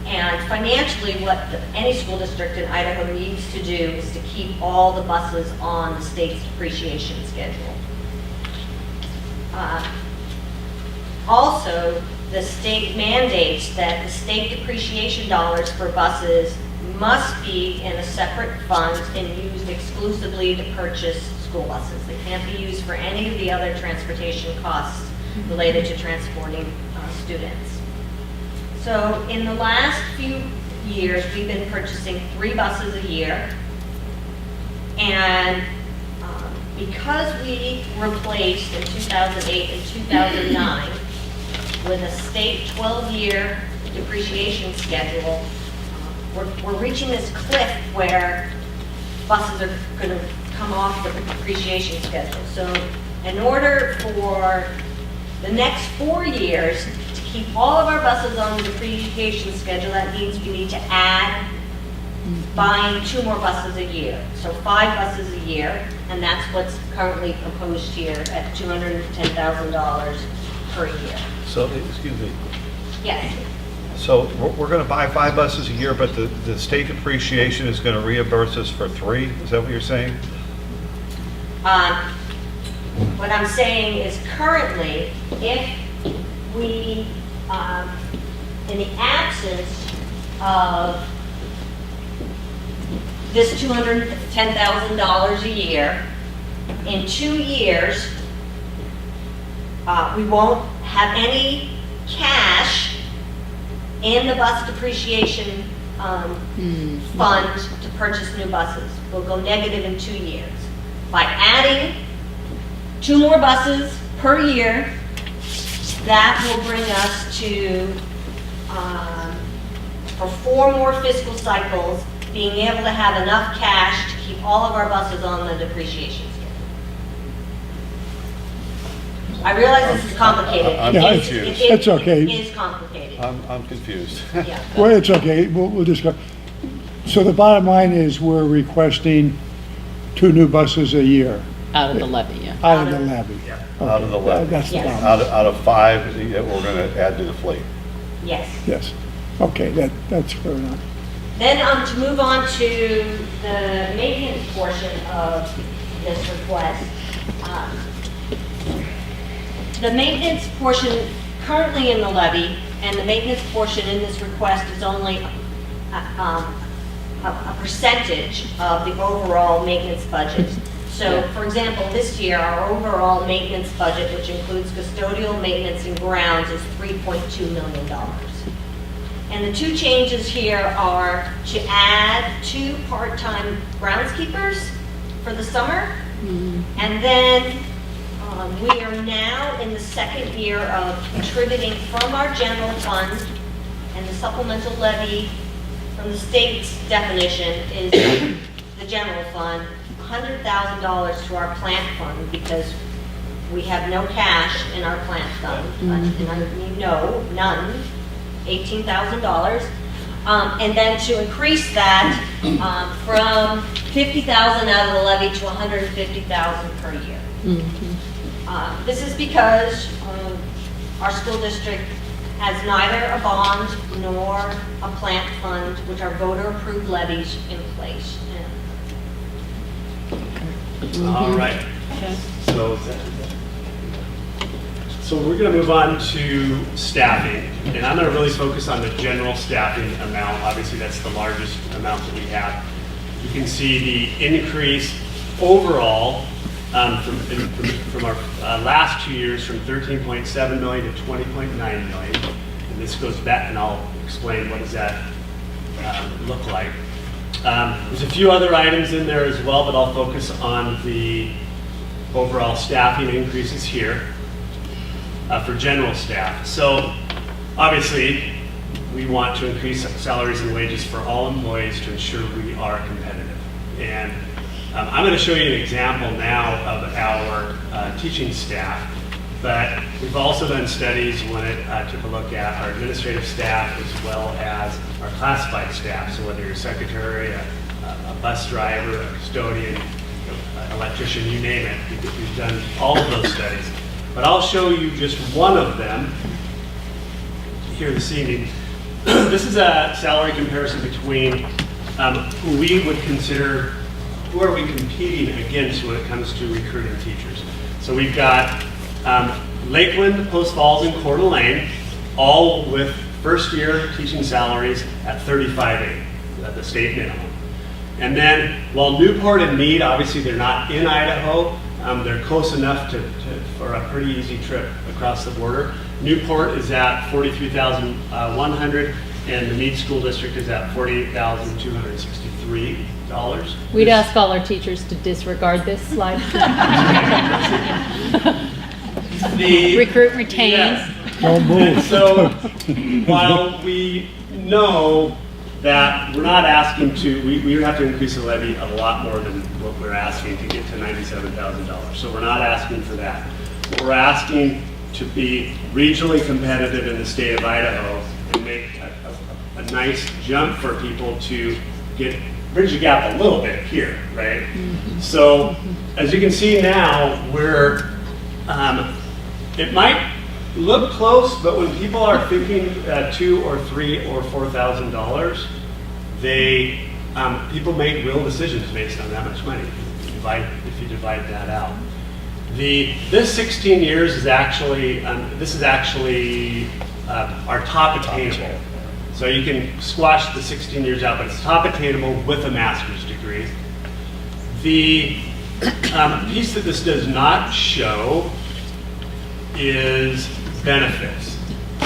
And financially, what any school district in Idaho needs to do is to keep all the buses on the state's depreciation schedule. Also, the state mandates that the state depreciation dollars for buses must be in a separate fund and used exclusively to purchase school buses. They can't be used for any of the other transportation costs related to transporting students. So in the last few years, we've been purchasing 3 buses a year. And because we replaced in 2008 and 2009 with a state 12-year depreciation schedule, we're reaching this cliff where buses are going to come off the depreciation schedule. So in order for the next 4 years to keep all of our buses on the depreciation schedule, that means we need to add buying 2 more buses a year. So 5 buses a year, and that's what's currently proposed here at $210,000 per year. So, excuse me, Yes. so we're going to buy 5 buses a year, but the state depreciation is going to reimburse us for 3? Is that what you're saying? What I'm saying is currently, if we, in the absence of this $210,000 a year, in 2 years, we won't have any cash in the bus depreciation fund to purchase new buses. We'll go negative in 2 years. By adding 2 more buses per year, that will bring us to, for 4 more fiscal cycles, being able to have enough cash to keep all of our buses on the depreciation schedule. I realize this is complicated. I'm confused. It's okay. It is complicated. I'm confused. Yeah. Well, it's okay, we'll discuss. So the bottom line is we're requesting 2 new buses a year Out of the levy, yeah. out of the levy. Out of the levy. That's the Yes. bottom. Out of 5 that we're going to add to the fleet. Yes. Yes, okay, that's fair enough. Then to move on to the maintenance portion of this request. The maintenance portion currently in the levy and the maintenance portion in this request is only a percentage of the overall maintenance budget. So, for example, this year, our overall maintenance budget, which includes custodial maintenance and grounds, is $3.2 million. And the 2 changes here are to add 2 part-time groundskeepers for the summer, and then We are now in the second year of contributing from our general fund, and the supplemental levy from the state's definition is the general fund, $100,000 to our plant fund because we have no cash in our plant fund. None, $18,000. And then to increase that from $50,000 out of the levy to $150,000 per year. This is because our school district has neither a bond nor a plant fund, which are voter-approved levies, in place. All right. So we're going to move on to staffing, and I'm going to really focus on the general staffing amount. Obviously, that's the largest amount that we have. You can see the increase overall from our last 2 years, from 13.7 million to 20.9 million. And this goes back, and I'll explain what does that look like. There's a few other items in there as well, but I'll focus on the overall staffing increases here for general staff. So obviously, we want to increase salaries and wages for all employees to ensure we are competitive. And I'm going to show you an example now of our teaching staff, but we've also done studies when it took a look at our administrative staff as well as our classified staff. So whether you're a secretary, a bus driver, a custodian, an electrician, you name it, we've done all of those studies. But I'll show you just one of them here this evening. This is a salary comparison between who we would consider, who are we competing against when it comes to recruiting teachers. So we've got Lakeland, Post Falls, and Coeur d'Alene, all with first-year teaching salaries at $35,800 at the state minimum. And then while Newport and Meade, obviously they're not in Idaho, they're close enough for a pretty easy trip across the border. Newport is at $43,100, and the Meade School District is at $48,263. We'd ask all our teachers to disregard this slide. Recruit, retain. Yes. Don't move. So while we know that we're not asking to, we would have to increase the levy a lot more than what we're asking to get to $97,000. So we're not asking for that. We're asking to be regionally competitive in the state of Idaho and make a nice jump for people to bridge the gap a little bit here, right? So as you can see now, it might look close, but when people are thinking $2,000 or $3,000 or $4,000, people make real decisions based on that much money. If you divide that out, this 16 years is actually our top attainable. So you can squash the 16 years out, but it's top attainable with a master's degree. The piece that this does not show is benefits.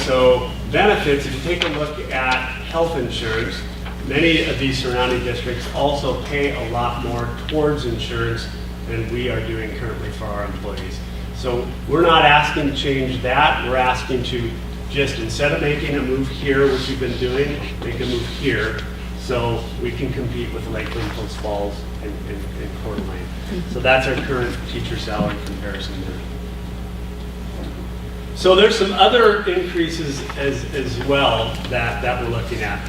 So benefits, if you take a look at health insurance, many of these surrounding districts also pay a lot more towards insurance than we are doing currently for our employees. So we're not asking to change that. We're asking to just, instead of making a move here, which we've been doing, make a move here so we can compete with Lakeland, Post Falls, and Coeur d'Alene. So that's our current teacher salary comparison there. So there's some other increases as well that we're looking at.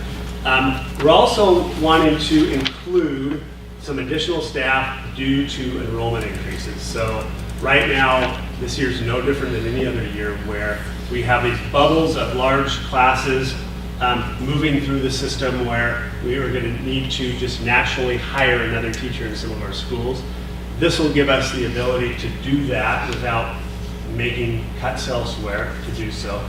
We're also wanting to include some additional staff due to enrollment increases. So right now, this year is no different than any other year where we have these bubbles of large classes moving through the system where we are going to need to just naturally hire another teacher in some of our schools. This will give us the ability to do that without making cuts elsewhere to do so.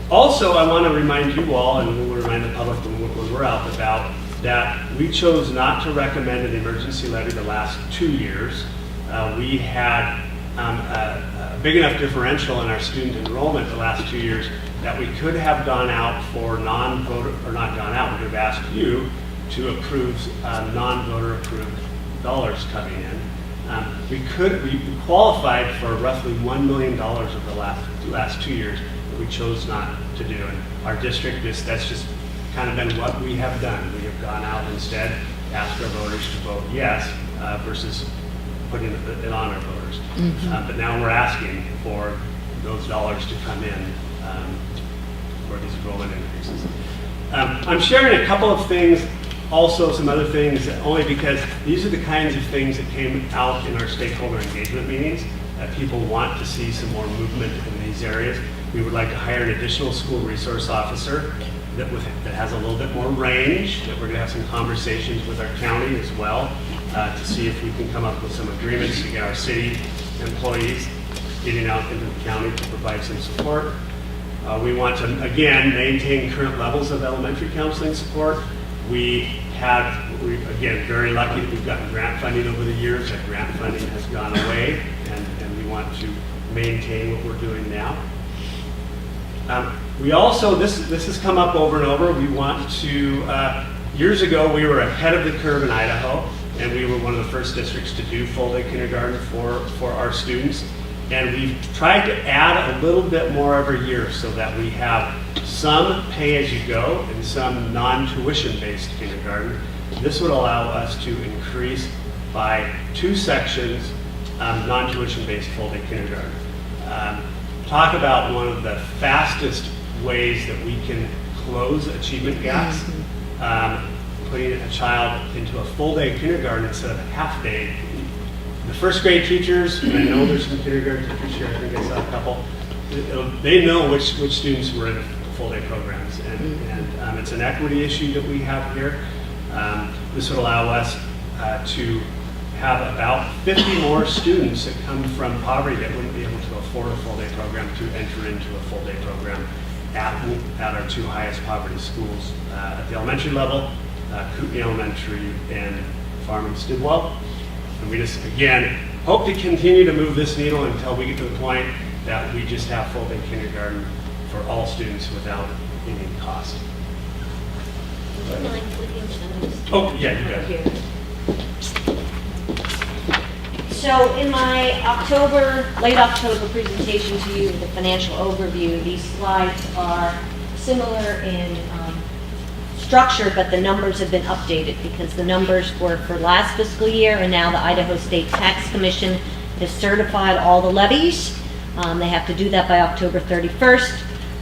Also, I want to remind you all, and we'll remind the public when we're out about, that we chose not to recommend an emergency levy the last 2 years. We had a big enough differential in our student enrollment the last 2 years that we could have gone out for non-voter, or not gone out, we could have asked you to approve non-voter approved dollars coming in. We qualified for roughly $1 million over the last 2 years, but we chose not to do it. Our district, that's just kind of been what we have done. We have gone out instead, asked our voters to vote yes versus putting it on our voters. But now we're asking for those dollars to come in for these enrollment increases. I'm sharing a couple of things, also some other things, only because these are the kinds of things that came out in our stakeholder engagement meetings, that people want to see some more movement in these areas. We would like to hire an additional school resource officer that has a little bit more range, that we're going to have some conversations with our county as well to see if we can come up with some agreements to get our city employees getting out into the county to provide some support. We want to, again, maintain current levels of elementary counseling support. We're again very lucky that we've gotten grant funding over the years. That grant funding has gone away, and we want to maintain what we're doing now. We also, this has come up over and over, we want to, years ago we were ahead of the curve in Idaho, and we were one of the first districts to do full-day kindergarten for our students. And we've tried to add a little bit more every year so that we have some pay-as-you-go and some non-tuition based kindergarten. This would allow us to increase by 2 sections non-tuition based full-day kindergarten. Talk about one of the fastest ways that we can close achievement gaps. Putting a child into a full-day kindergarten instead of a half-day. The first grade teachers, and I know there's some kindergarten teachers here, I think I saw a couple, they know which students were in full-day programs. And it's an equity issue that we have here. This would allow us to have about 50 more students that come from poverty that wouldn't be able to afford a full-day program to enter into a full-day program at our 2 highest poverty schools at the elementary level, Kootenai Elementary and Farm and Stidwell. And we just, again, hope to continue to move this needle until we get to the point that we just have full-day kindergarten for all students without any cost. Oh, yeah, you bet. So in my late October presentation to you, the financial overview, these slides are similar in structure, but the numbers have been updated because the numbers were for last fiscal year, and now the Idaho State Tax Commission has certified all the levies. They have to do that by October 31st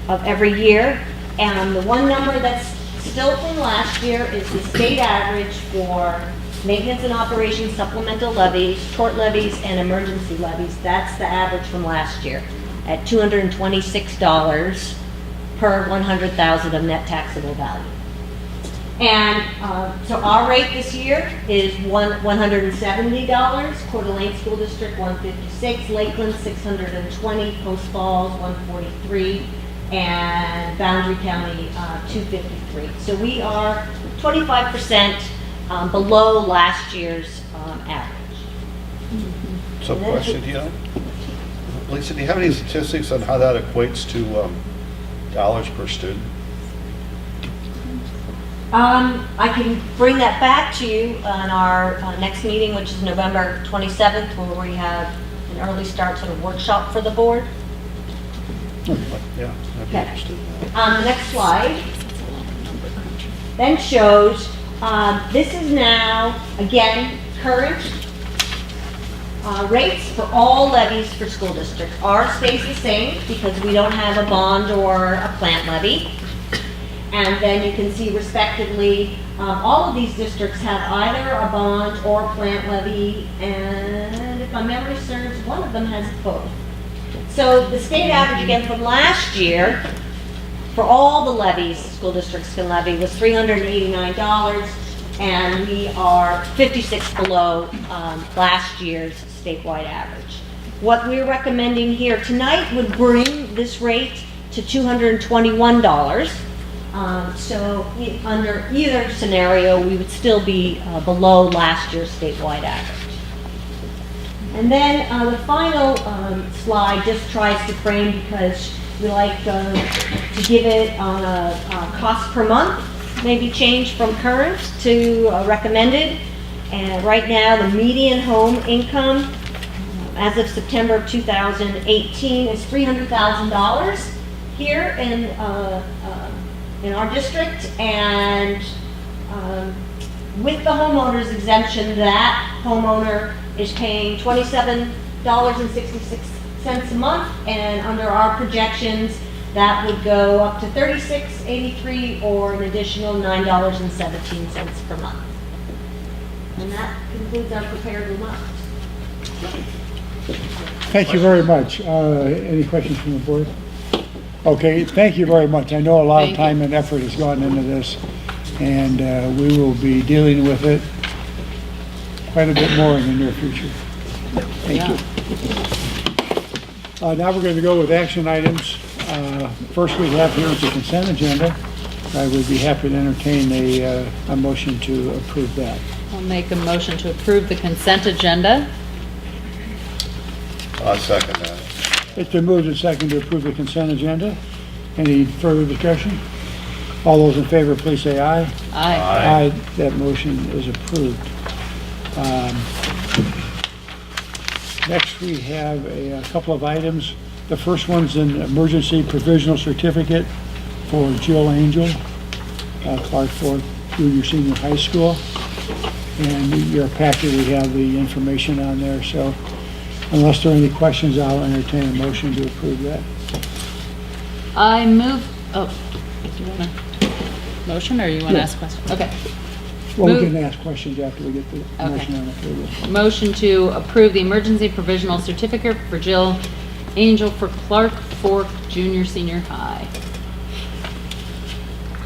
of every year. And the one number that's still from last year is the state average for maintenance and operations supplemental levies, tort levies, and emergency levies. That's the average from last year at $226 per 100,000 of net taxable value. And so our rate this year is $170, Coeur d'Alene School District $156, Lakeland $620, Post Falls $143, and Boundary County $253. So we are 25% below last year's average. So question, Lisa, do you have any statistics on how that equates to dollars per student? I can bring that back to you on our next meeting, which is November 27th, where we have an early start sort of workshop for the board. Yeah, I'd be interested. The next slide then shows, this is now, again, current rates for all levies for school districts. Ours stays the same because we don't have a bond or a plant levy. And then you can see respectively, all of these districts have either a bond or a plant levy, and if my memory serves, one of them has both. So the state average again from last year, for all the levies school districts can levy, was $389, and we are 56 below last year's statewide average. What we're recommending here tonight would bring this rate to $221. So under either scenario, we would still be below last year's statewide average. And then the final slide just tries to frame, because we like to give it on a cost per month, maybe change from current to recommended. And right now, the median home income as of September of 2018 is $300,000 here in our district. And with the homeowner's exemption, that homeowner is paying $27.66 a month, and under our projections, that would go up to $36.83 or an additional $9.17 per month. And that concludes our prepared remarks. Thank you very much. Any questions from the board? Okay, thank you very much. I know a lot of Thank time and effort has gone into this, and we will be dealing with it quite a bit more in the near future. Thank you. Now we're going to go with action items. First we have here is the consent agenda. I would be happy to entertain a motion to approve that. I'll make a motion to approve the consent agenda. I'll second that. It's been moved and seconded to approve the consent agenda. Any further discussion? All those in favor, please say aye. Aye. Aye. That motion is approved. Next, we have a couple of items. The first one's an emergency provisional certificate for Jill Angel, Clark Fork Junior Senior High School. And in your packet, we have the information on there. So unless there are any questions, I'll entertain a motion to approve that. I move, do you want a motion or you want to Yeah. ask questions? Okay. Well, we Move- can ask questions after we get the motion on the table. Motion to approve the emergency provisional certificate for Jill Angel for Clark Fork Junior Senior High.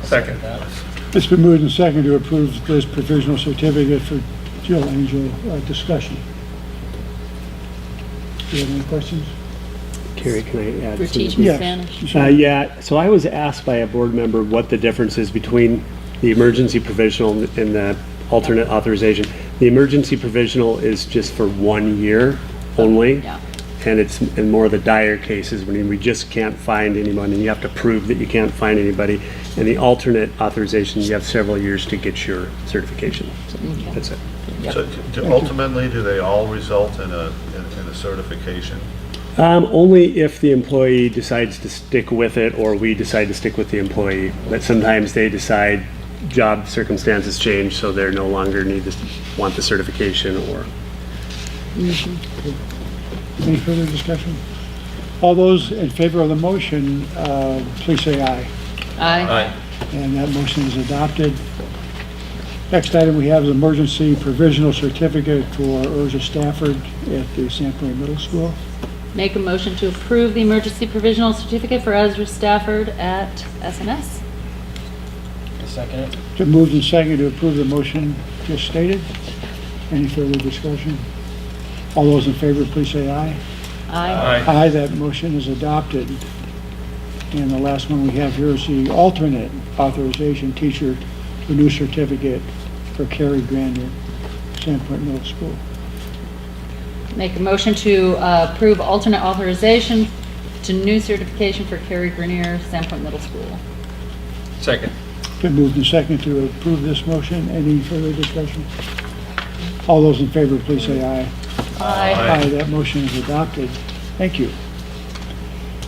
Second. It's been moved and seconded to approve this provisional certificate for Jill Angel. Discussion. Do you have any questions? Terry, can I add We're something? teaching Yes. Spanish. Yeah, so I was asked by a board member what the difference is between the emergency provisional and the alternate authorization. The emergency provisional is just for 1 year only. Yeah. And it's in more of the dire cases when we just can't find anyone and you have to prove that you can't find anybody. And the alternate authorization, you have several years to get your certification. So that's it. So ultimately, do they all result in a certification? Only if the employee decides to stick with it or we decide to stick with the employee. But sometimes they decide job circumstances change, so they're no longer want the certification or. Any further discussion? All those in favor of the motion, please say aye. Aye. And that motion is adopted. Next item we have is emergency provisional certificate for Urza Stafford at the Sandpoint Middle School. Make a motion to approve the emergency provisional certificate for Ezra Stafford at SNS. Second. To move and second to approve the motion just stated. Any further discussion? All those in favor, please say aye. Aye. Aye, that motion is adopted. And the last one we have here is the alternate authorization teacher for new certificate for Carrie Granier, Sandpoint Middle School. Make a motion to approve alternate authorization to new certification for Carrie Grenier, Sandpoint Middle School. Second. Been moved and second to approve this motion. Any further discussion? All those in favor, please say aye. Aye. Aye, that motion is adopted. Thank you.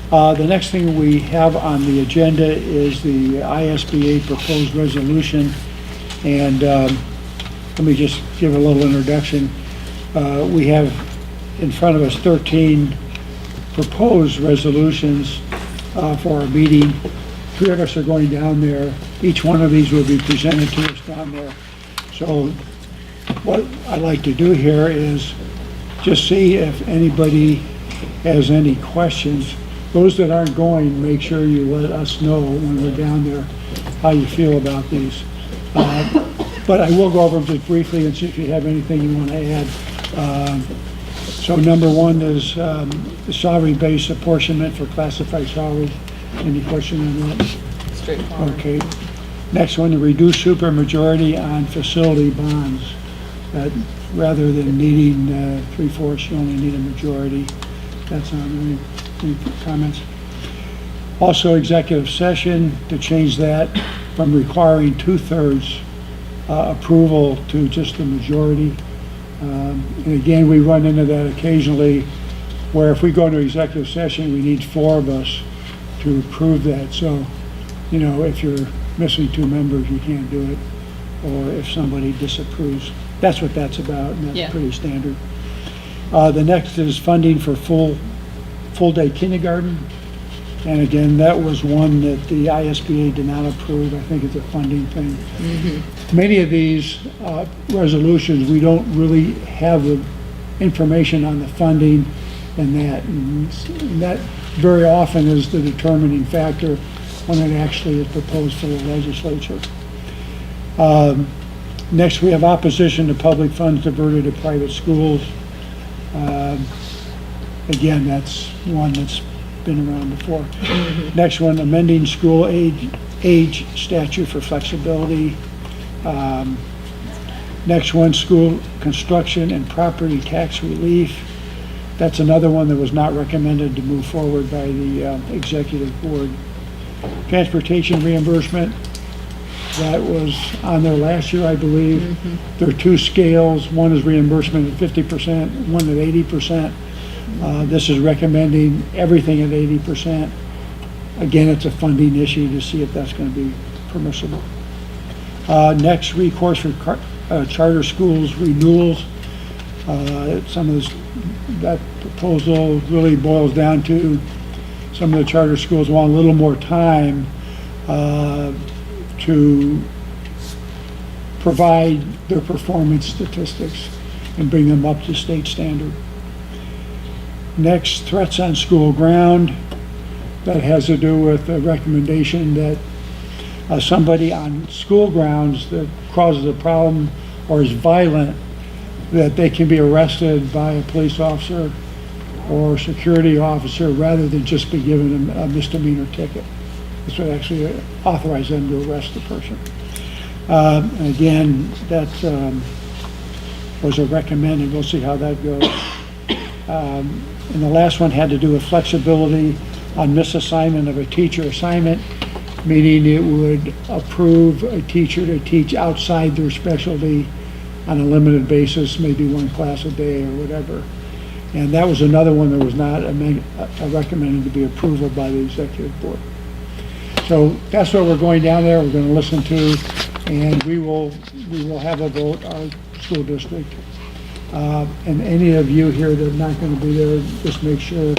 The next thing we have on the agenda is the ISBA proposed resolution. And let me just give a little introduction. We have in front of us 13 proposed resolutions for our meeting. 3 of us are going down there. Each one of these will be presented to us down there. So what I'd like to do here is just see if anybody has any questions. Those that aren't going, make sure you let us know when we're down there how you feel about these. But I will go over them just briefly and see if you have anything you want to add. So number one is the salary-based apportionment for classified salaries. Any question on that? Straightforward. Okay. Next one, the reduced supermajority on facility bonds. Rather than needing 3/4, you only need a majority. That's on any comments. Also, executive session to change that from requiring 2/3 approval to just the majority. And again, we run into that occasionally where if we go into executive session, we need 4 of us to approve that. So, you know, if you're missing 2 members, you can't do it. Or if somebody disapproves. That's what that's about, and that's Yeah. pretty standard. The next is funding for full-day kindergarten. And again, that was one that the ISBA did not approve. I think it's a funding thing. Many of these resolutions, we don't really have the information on the funding and that. And that very often is the determining factor when it actually is proposed for the legislature. Next, we have opposition to public funds diverted to private schools. Again, that's one that's been around before. Next one, amending school age statute for flexibility. Next one, school construction and property tax relief. That's another one that was not recommended to move forward by the executive board. Transportation reimbursement, that was on there last year, I believe. There are 2 scales. One is reimbursement at 50%, one at 80%. This is recommending everything at 80%. Again, it's a funding issue to see if that's going to be permissible. Next, recourse for charter schools renewals. Some of this, that proposal really boils down to some of the charter schools want a little more time to provide their performance statistics and bring them up to state standard. Next, threats on school ground. That has to do with the recommendation that somebody on school grounds that causes a problem or is violent, that they can be arrested by a police officer or security officer rather than just be given a misdemeanor ticket. This would actually authorize them to arrest the person. And again, that was a recommended. We'll see how that goes. And the last one had to do with flexibility on misassignment of a teacher assignment, meaning it would approve a teacher to teach outside their specialty on a limited basis, maybe 1 class a day or whatever. And that was another one that was not recommended to be approval by the executive board. So that's what we're going down there. We're going to listen to, and we will have a vote, our school district. And any of you here that are not going to be there, just make sure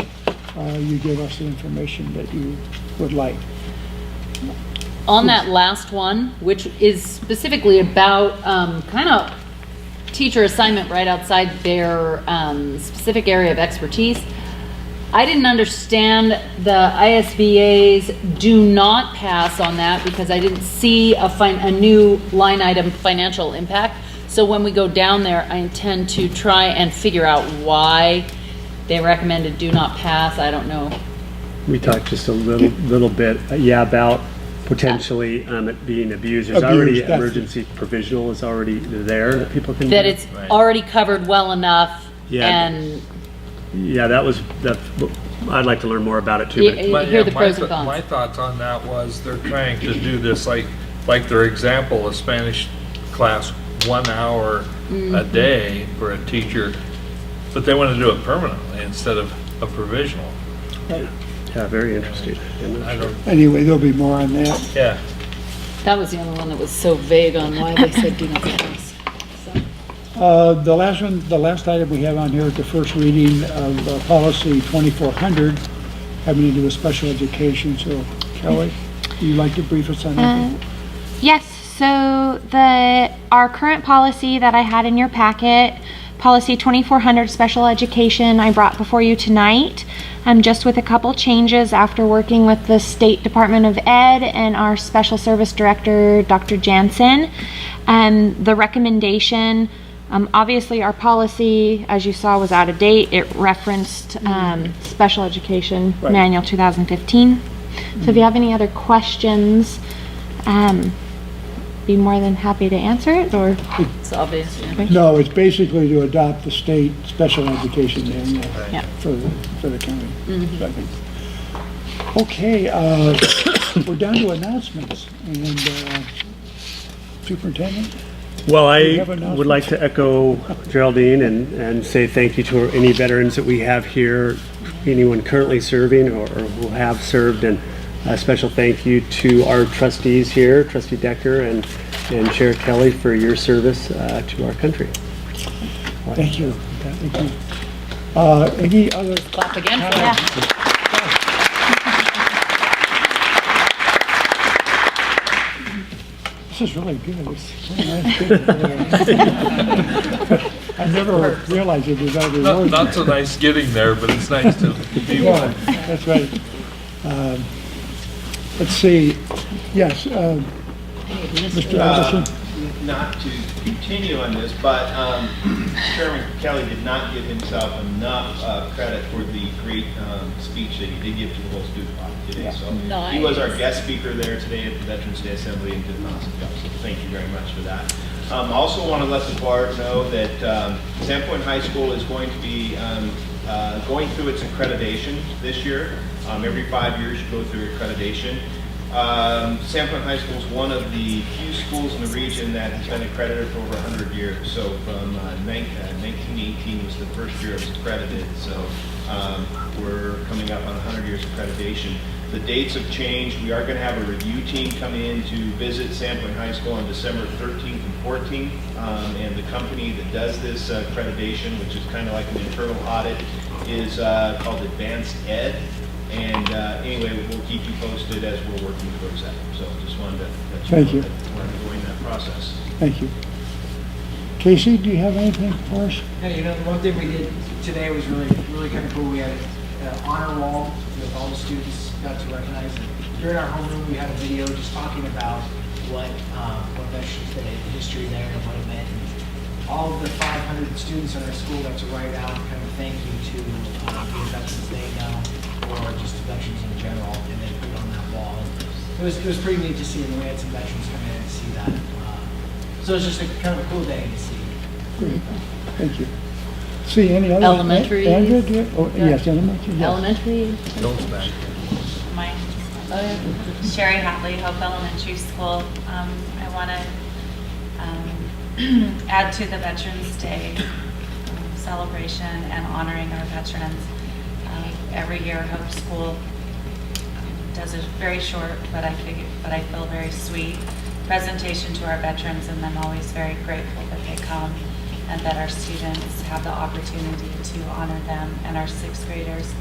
you give us the information that you would like. On that last one, which is specifically about kind of teacher assignment right outside their specific area of expertise, I didn't understand the ISBA's do not pass on that because I didn't see a new line item financial impact. So when we go down there, I intend to try and figure out why they recommended do not pass. I don't know. We talked just a little bit, about potentially it being abused. There's already Abused, that's emergency provisional is already there that people can That do. it's already covered well enough. Yeah. And I'd like to learn more about it too. hear the pros and cons. My thoughts on that was they're trying to do this like their example, a Spanish class, 1 hour a day for a teacher, but they want to do it permanently instead of a provisional. Yeah, very interesting. I don't, Anyway, there'll be more on that. yeah. That was the only one that was so vague on why they said do not pass. The last item we have on here is the first reading of policy 2400 having to do with special education. So Kelly, would you like to brief us on that? Yes, so our current policy that I had in your packet, policy 2400 special education, I brought before you tonight, just with a couple changes after working with the State Department of Ed and our special service director, Dr. Jansen. The recommendation, obviously our policy, as you saw, was out of date. It referenced special education manual 2015. So if you have any other questions, be more than happy to answer it, or It's obvious. Yeah. No, it's basically to adopt the state special education manual Yeah. for the county. So I think. Okay, we're down to announcements, and Superintendent? Well, I have would announcements? like to echo Geraldine and say thank you to any veterans that we have here, anyone currently serving or who have served, and a special thank you to our trustees here, Trustee Decker and Chair Kelly, for your service to our country. Thank you. Thank you. Any other? Clap again for that. This is really good. It's really nice. I never realized it was that rewarding. Not so nice getting there, but it's nice to be Yeah, one. that's right. Let's see. Yes, Mr. Anderson? Not to continue on this, but Chairman Kelly did not give himself enough credit for the great speech that he did give to the whole student body today. So he was our guest speaker there today at the Veterans Day Assembly and did an awesome job. So thank you very much for that. Also want to let the board know that Sandpoint High School is going to be going through its accreditation this year. Every 5 years you go through accreditation. Sandpoint High School is one of the few schools in the region that has been accredited for over 100 years. So from 1918 was the first year it was accredited. So we're coming up on 100 years accreditation. The dates have changed. We are going to have a review team come in to visit Sandpoint High School on December 13th and 14th. And the company that does this accreditation, which is kind of like an internal audit, is called Advanced Ed. And anyway, we'll keep you posted as we're working towards that. So just wanted to let you Thank know you. that we're undergoing that process. Thank you. Casey, do you have anything for us? Yeah, you know, one thing we did today was really kind of cool. We had an honor wall with all the students got to recognize. And here in our homeroom, we had a video just talking about what Veterans Day, the history there, and what it meant. And all of the 500 students in our school got to write out kind of thank you to the Veterans Day now, or just the veterans in general, and they put it on that wall. And it was pretty neat to see, and we had some veterans come in and see that. So it was just a kind of a cool day to see. Great. Thank you. See, any other? Elementary. Andrew, do you? Oh, yes, elementary. Yes. Elementary. Don't smack. Mine. Sherry Hatley, Hope Elementary School. I want to add to the Veterans Day celebration and honoring our veterans. Every year, Hope School does a very short, but I feel very sweet presentation to our veterans, and I'm always very grateful that they come and that our students have the opportunity to honor them, and our sixth graders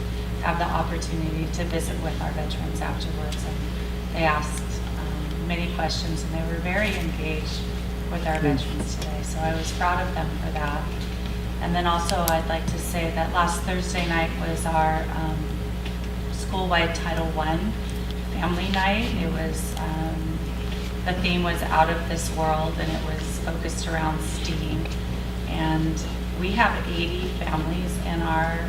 have the opportunity to visit with our veterans afterwards. And they asked many questions, and they were very engaged with our veterans today, so I was proud of them for that. And then also I'd like to say that last Thursday night was our school-wide Title I family night. It was, the theme was out of this world, and it was focused around STEAM. And we have 80 families in our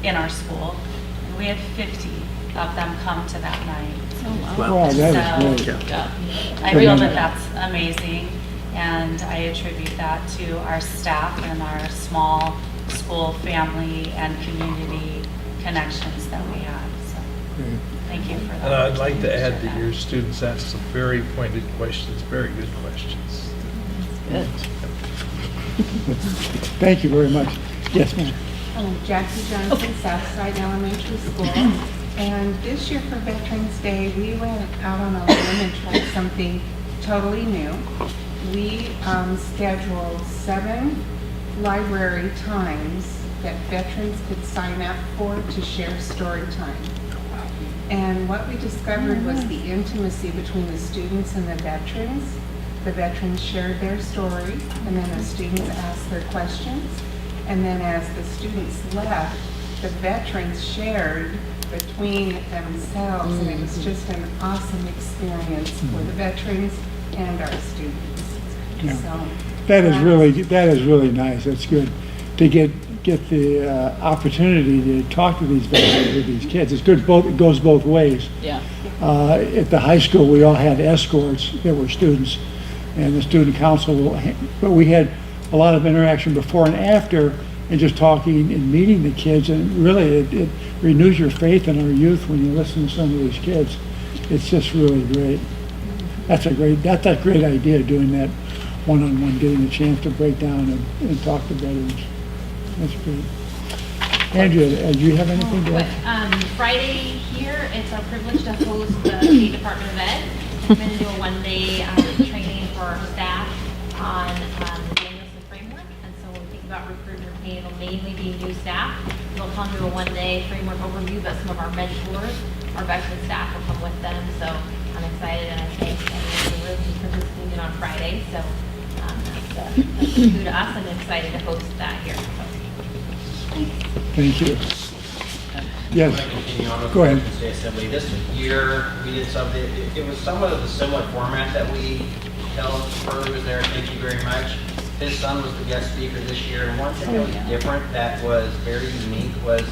in our school, and we had 50 of them come to that night. Wow, that is So, great. I feel that that's amazing, and I attribute that to our staff and our small school family and community connections that we have. So thank you for that. And I'd like to add that your students asked some very pointed questions, very good questions. Good. Thank you very much. Yes, ma'am. Jackie Johnson, Southside Elementary School. And this year for Veterans Day, we went out on a limb and tried something totally new. We scheduled 7 library times that veterans could sign up for to share story time. And what we discovered was the intimacy between the students and the veterans. The veterans shared their story, and then the students asked their questions. And then as the students left, the veterans shared between themselves, and it was just an awesome experience for the veterans and our students. Yeah. So That is really nice. That's good to get the opportunity to talk to these veterans, with these kids. It's good. It goes both ways. Yeah. At the high school, we all had escorts that were students, and the student council. But we had a lot of interaction before and after, and just talking and meeting the kids. And really, it renews your faith in our youth when you listen to some of these kids. It's just really great. that's a great idea, doing that one-on-one, getting a chance to break down and talk to veterans. That's great. Andrea, do you have anything to add? Friday here, it's our privilege to host the State Department of Ed. We're going to do a one-day training for our staff on the Danielson framework. And so when we think about recruitment pay, it'll mainly be new staff. They'll come to a one-day framework overview, but some of our mentors, our veteran staff will come with them. So I'm excited, and I thank everyone in the room who participated on Friday. So that's new to us, and excited to host that here. So, Thank you. Yes. Go ahead. State Assembly. This year, we did something, it was somewhat of a similar format that we held. Curly was there, thank you very much. His son was the guest speaker this year, and one thing that was different that was very unique was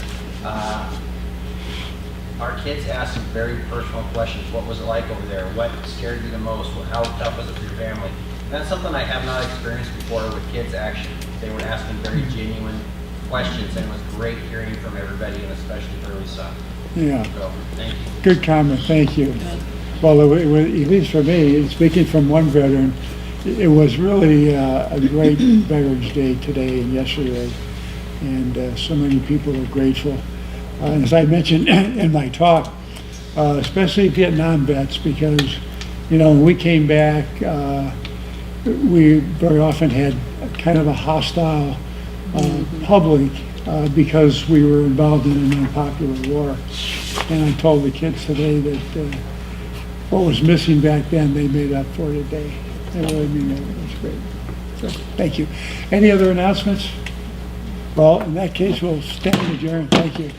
our kids asked some very personal questions. What was it like over there? What scared you the most? How tough was it for your family? And that's something I have not experienced before with kids actually. They were asking very genuine questions, and it was great hearing from everybody, and especially Curly's son. Yeah. So, thank you. Good comment, thank you. Well, at least for me, speaking from one veteran, it was really a great Veterans Day today and yesterday, and so many people are grateful. And as I mentioned in my talk, especially Vietnam vets, because, when we came back, we very often had kind of a hostile public because we were involved in an unpopular war. And I told the kids today that what was missing back then, they made up for today. I really mean that. It was great. So, thank you. Any other announcements? Well, in that case, we'll stand adjourned. Thank you.